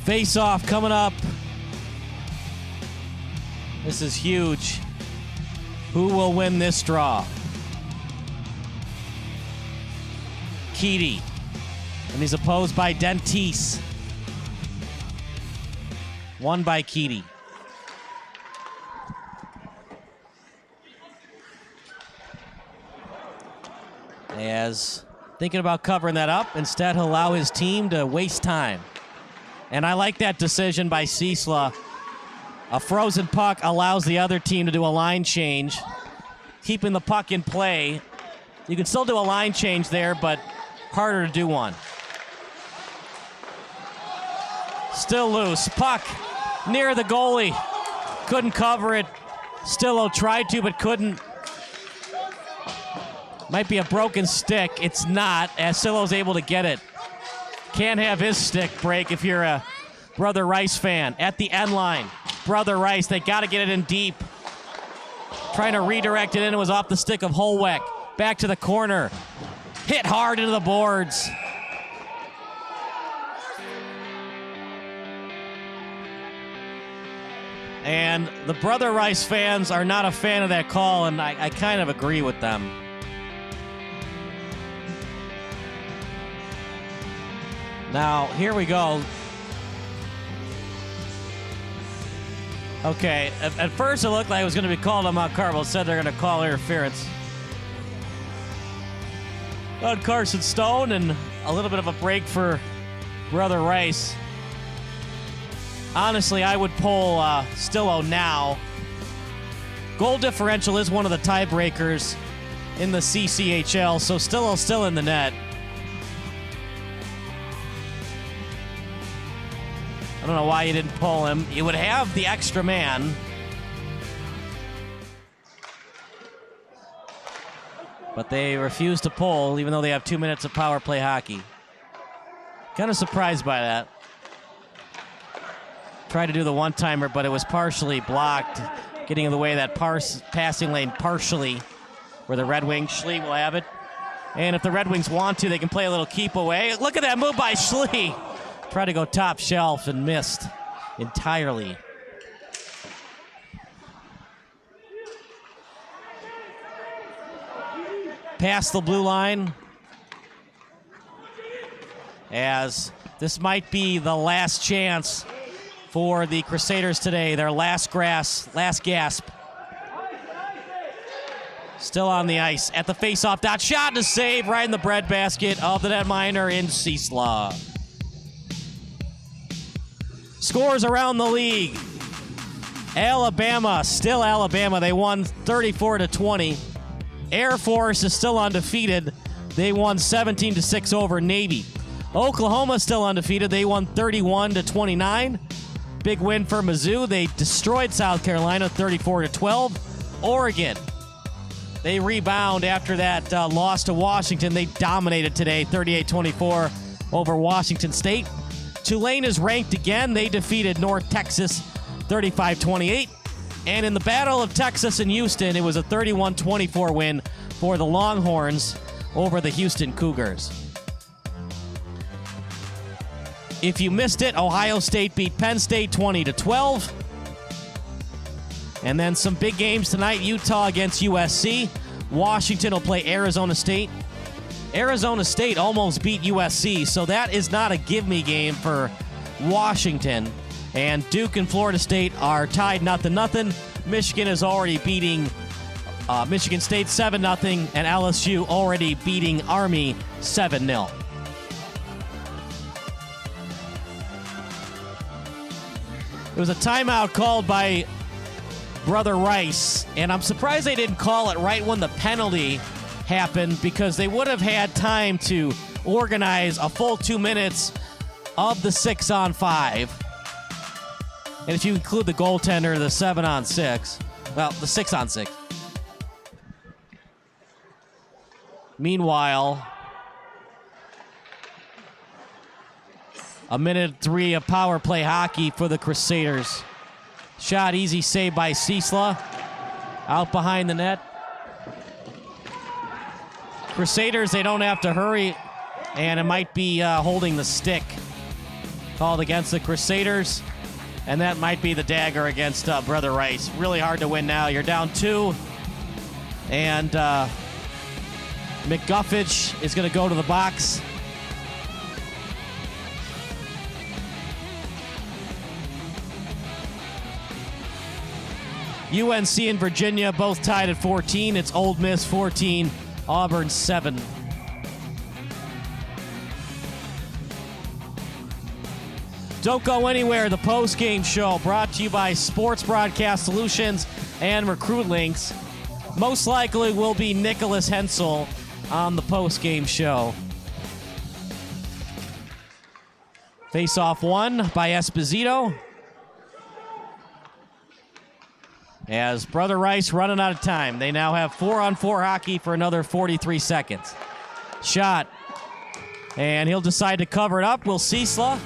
Face-off coming up. This is huge. Who will win this draw? KEATY. And he's opposed by Dentice. Won by KEATY. As thinking about covering that up, instead he'll allow his team to waste time. And I like that decision by Ciesla. A frozen puck allows the other team to do a line change, keeping the puck in play. You can still do a line change there, but harder to do one. Still loose. Puck near the goalie. Couldn't cover it. Stillo tried to, but couldn't. Might be a broken stick. It's not, as Stillo's able to get it. Can't have his stick break if you're a Brother Rice fan. At the end line, Brother Rice, they got to get it in deep. Trying to redirect it in, it was off the stick of Hollweck. Back to the corner. Hit hard into the boards. And the Brother Rice fans are not a fan of that call, and I kind of agree with them. Now, here we go. Okay, at first it looked like it was going to be called on Mount Carmel. Said they're going to call interference on Carson Stone, and a little bit of a break for Brother Rice. Honestly, I would pull Stillo now. Goal differential is one of the tiebreakers in the CCHL, so Stillo's still in the net. I don't know why you didn't pull him. You would have the extra man. But they refuse to pull, even though they have 2 minutes of power play hockey. Kind of surprised by that. Tried to do the one-timer, but it was partially blocked, getting in the way of that passing lane partially, where the Red Wings, Schlie will have it. And if the Red Wings want to, they can play a little keep away. Look at that move by Schlie. Tried to go top shelf and missed entirely. Past the blue line. As this might be the last chance for the Crusaders today. Their last gasp. Still on the ice at the face-off dot. Shot to save right in the breadbasket of the netminder in Ciesla. Scores around the league. Alabama, still Alabama. They won 34-20. Air Force is still undefeated. They won 17-6 over Navy. Oklahoma still undefeated. They won 31-29. Big win for Mizzou. They destroyed South Carolina 34-12. Oregon, they rebound after that loss to Washington. They dominated today 38-24 over Washington State. Tulane is ranked again. They defeated North Texas 35-28. And in the Battle of Texas and Houston, it was a 31-24 win for the Longhorns over the Houston Cougars. If you missed it, Ohio State beat Penn State 20-12. And then some big games tonight. Utah against USC. Washington will play Arizona State. Arizona State almost beat USC, so that is not a give-me game for Washington. And Duke and Florida State are tied 0-0. Michigan is already beating Michigan State 7-0, and LSU already beating Army 7-0. It was a timeout called by Brother Rice, and I'm surprised they didn't call it right when the penalty happened, because they would have had time to organize a full 2 minutes of the 6-on-5. And if you include the goaltender, the 7-on-6. Well, the 6-on-6. Meanwhile, a minute 3 of power play hockey for the Crusaders. Shot, easy save by Ciesla. Out behind the net. Crusaders, they don't have to hurry, and it might be holding the stick called against the Crusaders, and that might be the dagger against Brother Rice. Really hard to win now. You're down 2, and McGuffage is going to go to the box. UNC and Virginia both tied at 14. It's Ole Miss 14, Auburn 7. Don't go anywhere. The post-game show brought to you by Sports Broadcast Solutions and Recruitlings. Most likely will be Nikolas Hensel on the post-game show. Face-off won by ESPOSITO. As Brother Rice running out of time. They now have 4-on-4 hockey for another 43 seconds. Shot. And he'll decide to cover it up. Will Ciesla.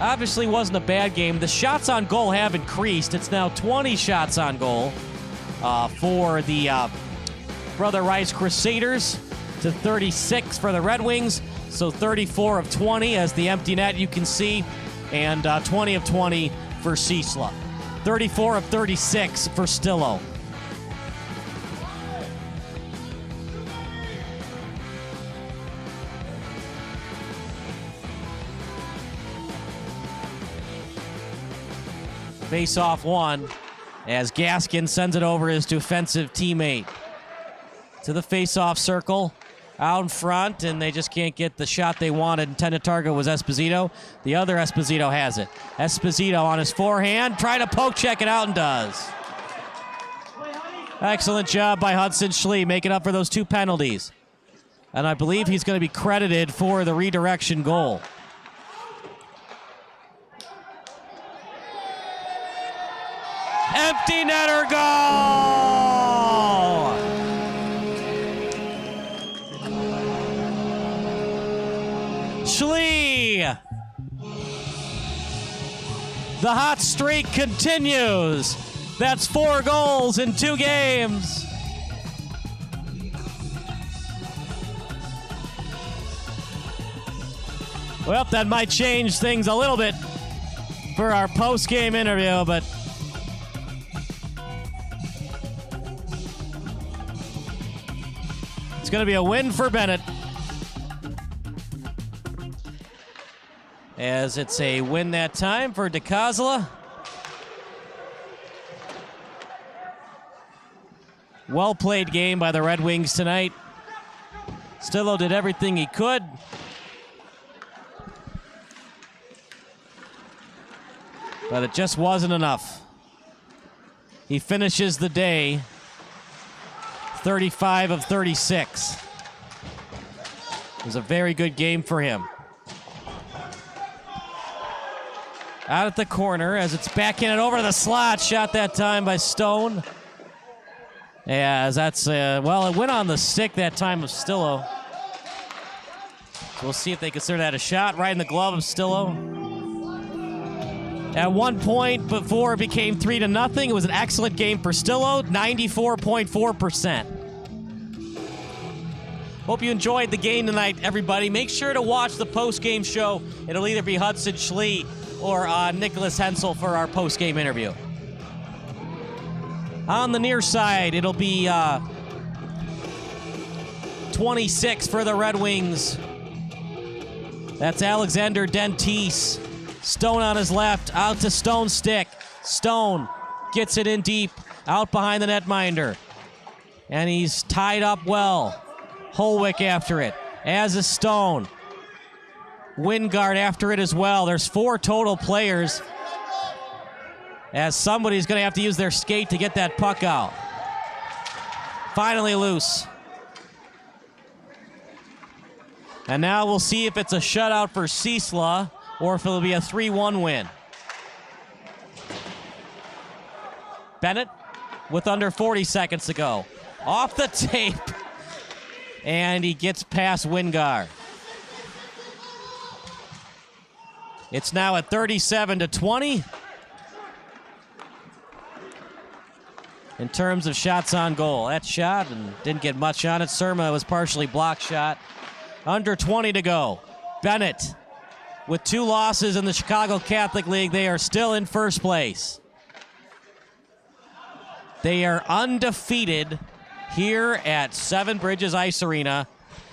Obviously wasn't a bad game. The shots on goal have increased. It's now 20 shots on goal for the Brother Rice Crusaders to 36 for the Red Wings. So 34 of 20 as the empty net you can see. And 20 of 20 for Ciesla. 34 of 36 for Stillo. Face-off won as Gaskin sends it over his defensive teammate to the face-off circle. Out in front, and they just can't get the shot they wanted. Intended target was ESPOSITO. The other ESPOSITO has it. ESPOSITO on his forehand, trying to poke check it out, and does. Excellent job by Hudson Schlie, making up for those 2 penalties. And I believe he's going to be credited for the redirection goal. Empty netter goal! Schlie. The hot streak continues. That's 4 goals in 2 games. Well, that might change things a little bit for our post-game interview, but it's going to be a win for Benet. As it's a win that time for Dicosola. Well-played game by the Red Wings tonight. Stillo did everything he could. But it just wasn't enough. He finishes the day 35 of 36. It was a very good game for him. Out at the corner as it's backing it over to the slot. Shot that time by Stone. As that's, well, it went on the stick that time of Stillo. So we'll see if they consider that a shot. Right in the glove of Stillo. At one point before it became 3-0, it was an excellent game for Stillo, 94.4%. Hope you enjoyed the game tonight, everybody. Make sure to watch the post-game show. It'll either be Hudson Schlie or Nikolas Hensel for our post-game interview. On the near side, it'll be 26 for the Red Wings. That's Alexander Dentice. Stone on his left, out to Stone's stick. Stone gets it in deep, out behind the netminder. And he's tied up well. Hollweck after it, as is Stone. Wingard after it as well. There's 4 total players, as somebody's going to have to use their skate to get that puck out. Finally loose. And now we'll see if it's a shutout for Ciesla or if it'll be a 3-1 win. Bennett with under 40 seconds to go. Off the tape. And he gets past Wingard. It's now at 37-20. In terms of shots on goal. That shot and didn't get much on it. Surma was partially blocked shot. Under 20 to go. Bennett with 2 losses in the Chicago Catholic League. They are still in first place. They are undefeated here at Seven Bridges Ice Arena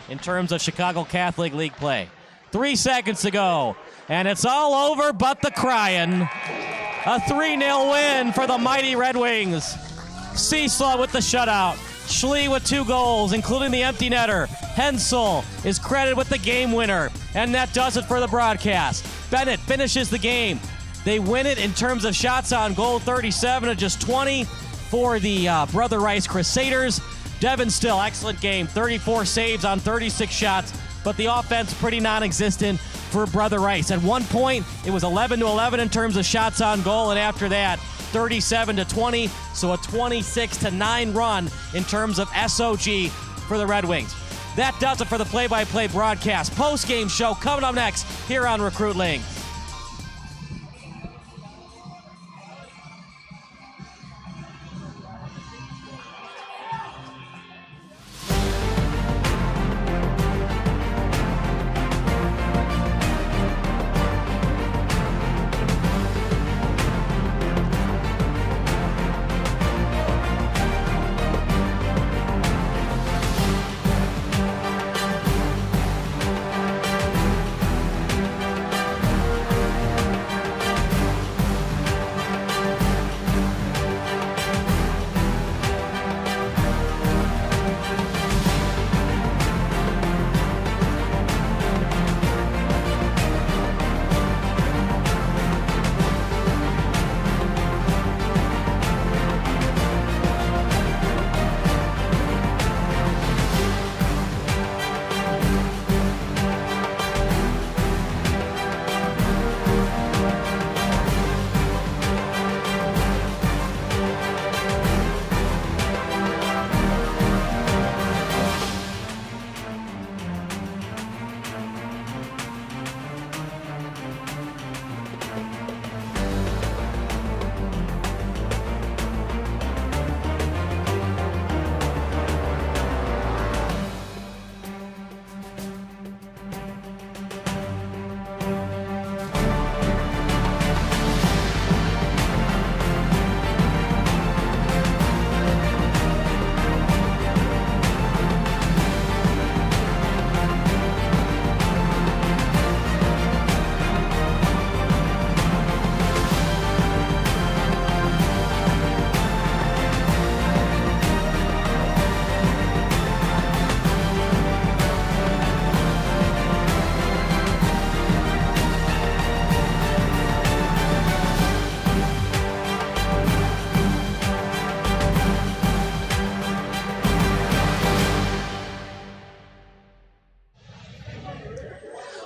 in terms of Chicago Catholic League play. 3 seconds to go. And it's all over but the crying. A 3-0 win for the mighty Red Wings. Ciesla with the shutout. Schlie with 2 goals, including the empty netter. Hensel is credited with the game winner. And that does it for the broadcast. Bennett finishes the game. They win it in terms of shots on goal, 37 to just 20 for the Brother Rice Crusaders. Devin Still, excellent game. 34 saves on 36 shots, but the offense pretty non-existent for Brother Rice. At one point, it was 11-11 in terms of shots on goal, and after that, 37-20, so a 26-9 run in terms of SOG for the Red Wings. That does it for the play-by-play broadcast. Post-game show coming up next here on Recruitlings.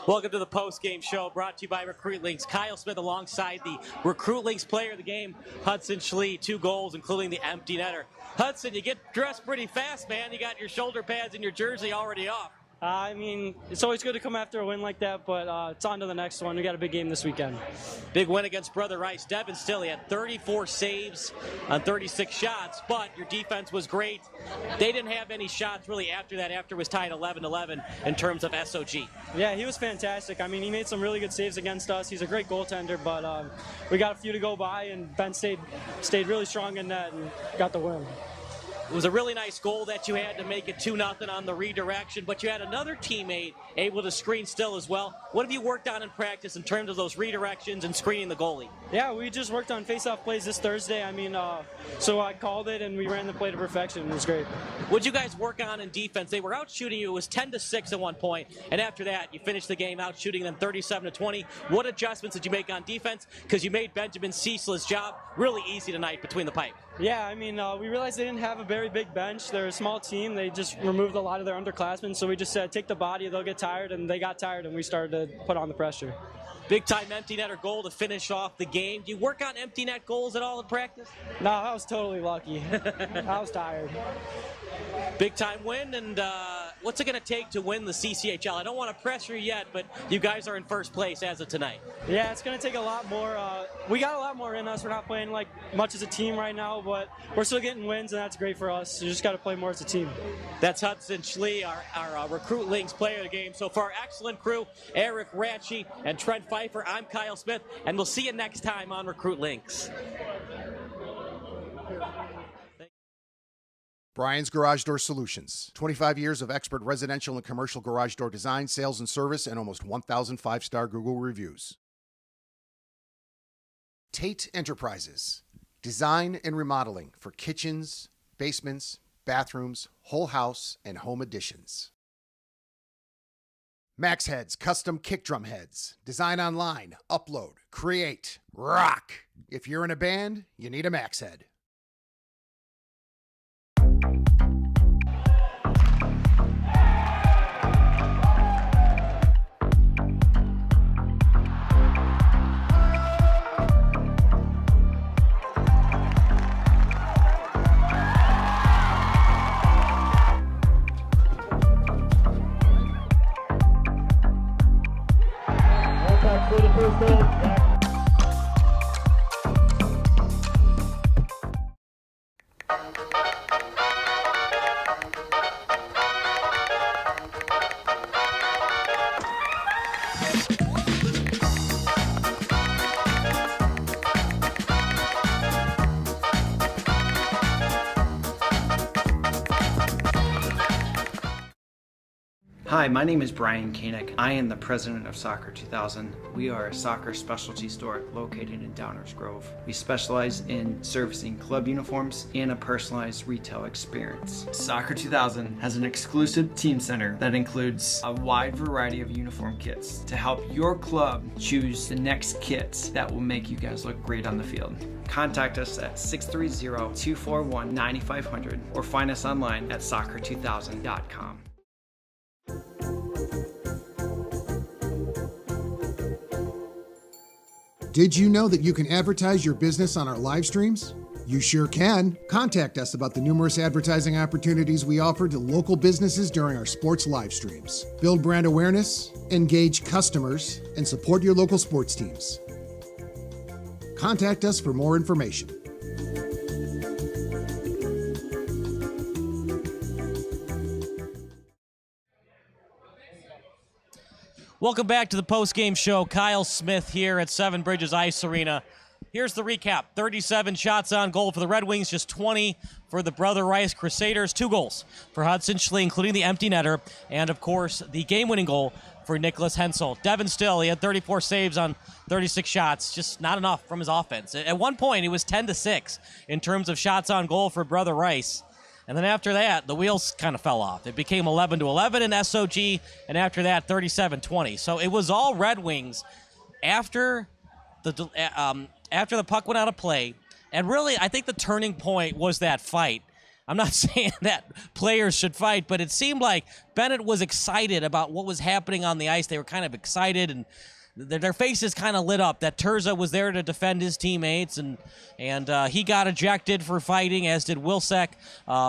Welcome to the post-game show brought to you by Recruitlings. Kyle Smith alongside the Recruitlings player of the game, Hudson Schlie, 2 goals, including the empty netter. Hudson, you get dressed pretty fast, man. You got your shoulder pads and your jersey already off. I mean, it's always good to come after a win like that, but it's on to the next one. We got a big game this weekend. Big win against Brother Rice. Devin Stille had 34 saves on 36 shots, but your defense was great. They didn't have any shots really after that, after it was tied 11-11 in terms of SOG. Yeah, he was fantastic. I mean, he made some really good saves against us. He's a great goaltender, but we got a few to go by, and Ben stayed really strong in net and got the win. It was a really nice goal that you had to make it 2-0 on the redirection, but you had another teammate able to screen still as well. What have you worked on in practice in terms of those redirections and screening the goalie? Yeah, we just worked on face-off plays this Thursday. I mean, so I called it, and we ran the play to perfection. It was great. What'd you guys work on in defense? They were out shooting you. It was 10-6 at one point, and after that, you finished the game out shooting them 37-20. What adjustments did you make on defense? Because you made Benjamin Ciesla's job really easy tonight between the pipe. Yeah, I mean, we realized they didn't have a very big bench. They're a small team. They just removed a lot of their underclassmen, so we just said, take the body, they'll get tired, and they got tired, and we started to put on the pressure. Big-time empty netter goal to finish off the game. Do you work on empty net goals at all in practice? No, I was totally lucky. I was tired. Big-time win, and what's it going to take to win the CCHL? I don't want to pressure you yet, but you guys are in first place as of tonight. Yeah, it's going to take a lot more. We got a lot more in us. We're not playing like much as a team right now, but we're still getting wins, and that's great for us. You just got to play more as a team. That's Hudson Schlie, our Recruitlings player of the game so far. Excellent crew, Eric Ratchey and Trent Pfeiffer. I'm Kyle Smith, and we'll see you next time on Recruitlings. Brian's Garage Door Solutions. 25 years of expert residential and commercial garage door design, sales, and service, and almost 1,000 five-star Google reviews. Tate Enterprises. Design and remodeling for kitchens, basements, bathrooms, whole house, and home additions. Max Heads Custom Kick Drum Heads. Design online, upload, create, rock. If you're in a band, you need a Max Head. Hi, my name is Brian Koehn. I am the president of Soccer 2000. We are a soccer specialty store located in Downers Grove. We specialize in servicing club uniforms and a personalized retail experience. Soccer 2000 has an exclusive team center that includes a wide variety of uniform kits to help your club choose the next kits that will make you guys look great on the field. Contact us at 630-241-9500 or find us online at soccer2000.com. Did you know that you can advertise your business on our live streams? You sure can. Contact us about the numerous advertising opportunities we offer to local businesses during our sports live streams. Build brand awareness, engage customers, and support your local sports teams. Contact us for more information. Welcome back to the post-game show. Kyle Smith here at Seven Bridges Ice Arena. Here's the recap. 37 shots on goal for the Red Wings, just 20 for the Brother Rice Crusaders. 2 goals for Hudson Schlie, including the empty netter, and, of course, the game-winning goal for Nikolas Hensel. Devin Stille, he had 34 saves on 36 shots, just not enough from his offense. At one point, it was 10-6 in terms of shots on goal for Brother Rice. And then after that, the wheels kind of fell off. It became 11-11 in SOG, and after that, 37-20. So it was all Red Wings after the puck went out of play. And really, I think the turning point was that fight. I'm not saying that players should fight, but it seemed like Bennett was excited about what was happening on the ice. They were kind of excited, and their faces kind of lit up that Turza was there to defend his teammates, and he got ejected for fighting, as did Wilczek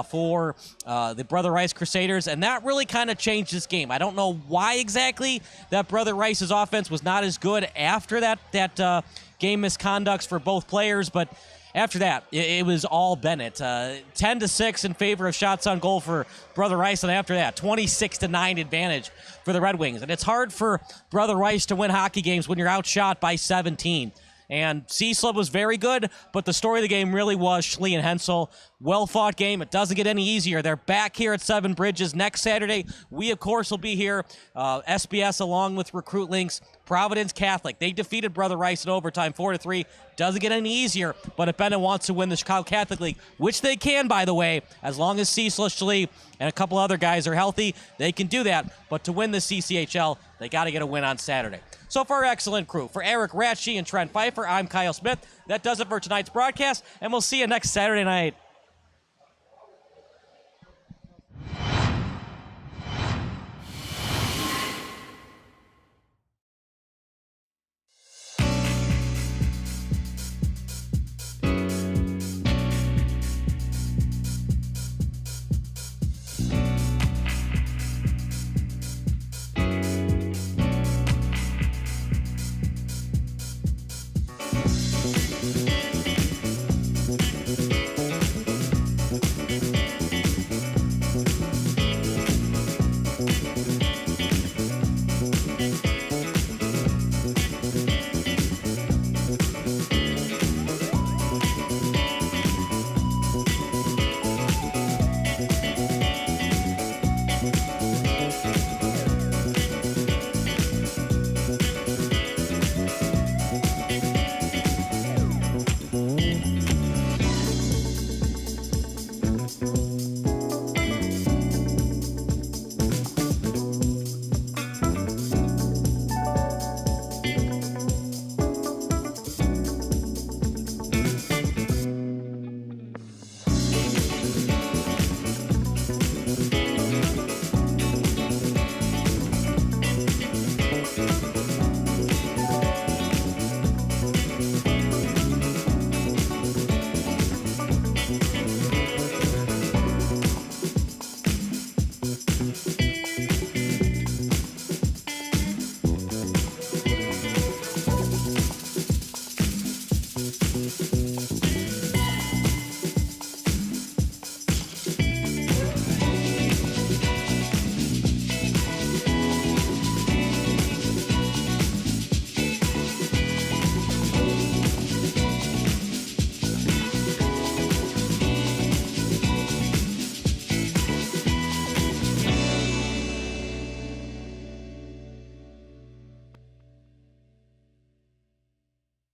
for the Brother Rice Crusaders, and that really kind of changed this game. I don't know why exactly that Brother Rice's offense was not as good after that game misconducts for both players, but after that, it was all Benet. 10-6 in favor of shots on goal for Brother Rice, and after that, 26-9 advantage for the Red Wings. And it's hard for Brother Rice to win hockey games when you're outshot by 17. And Ciesla was very good, but the story of the game really was Schlie and Hensel. Well-fought game. It doesn't get any easier. They're back here at Seven Bridges next Saturday. We, of course, will be here. SBS along with Recruitlings. Providence Catholic. They defeated Brother Rice in overtime 4-3. Doesn't get any easier, but if Benet wants to win the Chicago Catholic League, which they can, by the way, as long as Ciesla, Schlie, and a couple other guys are healthy, they can do that. But to win the CCHL, they got to get a win on Saturday. So for our excellent crew, for Eric Ratchey and Trent Pfeiffer, I'm Kyle Smith. That does it for tonight's broadcast, and we'll see you next Saturday night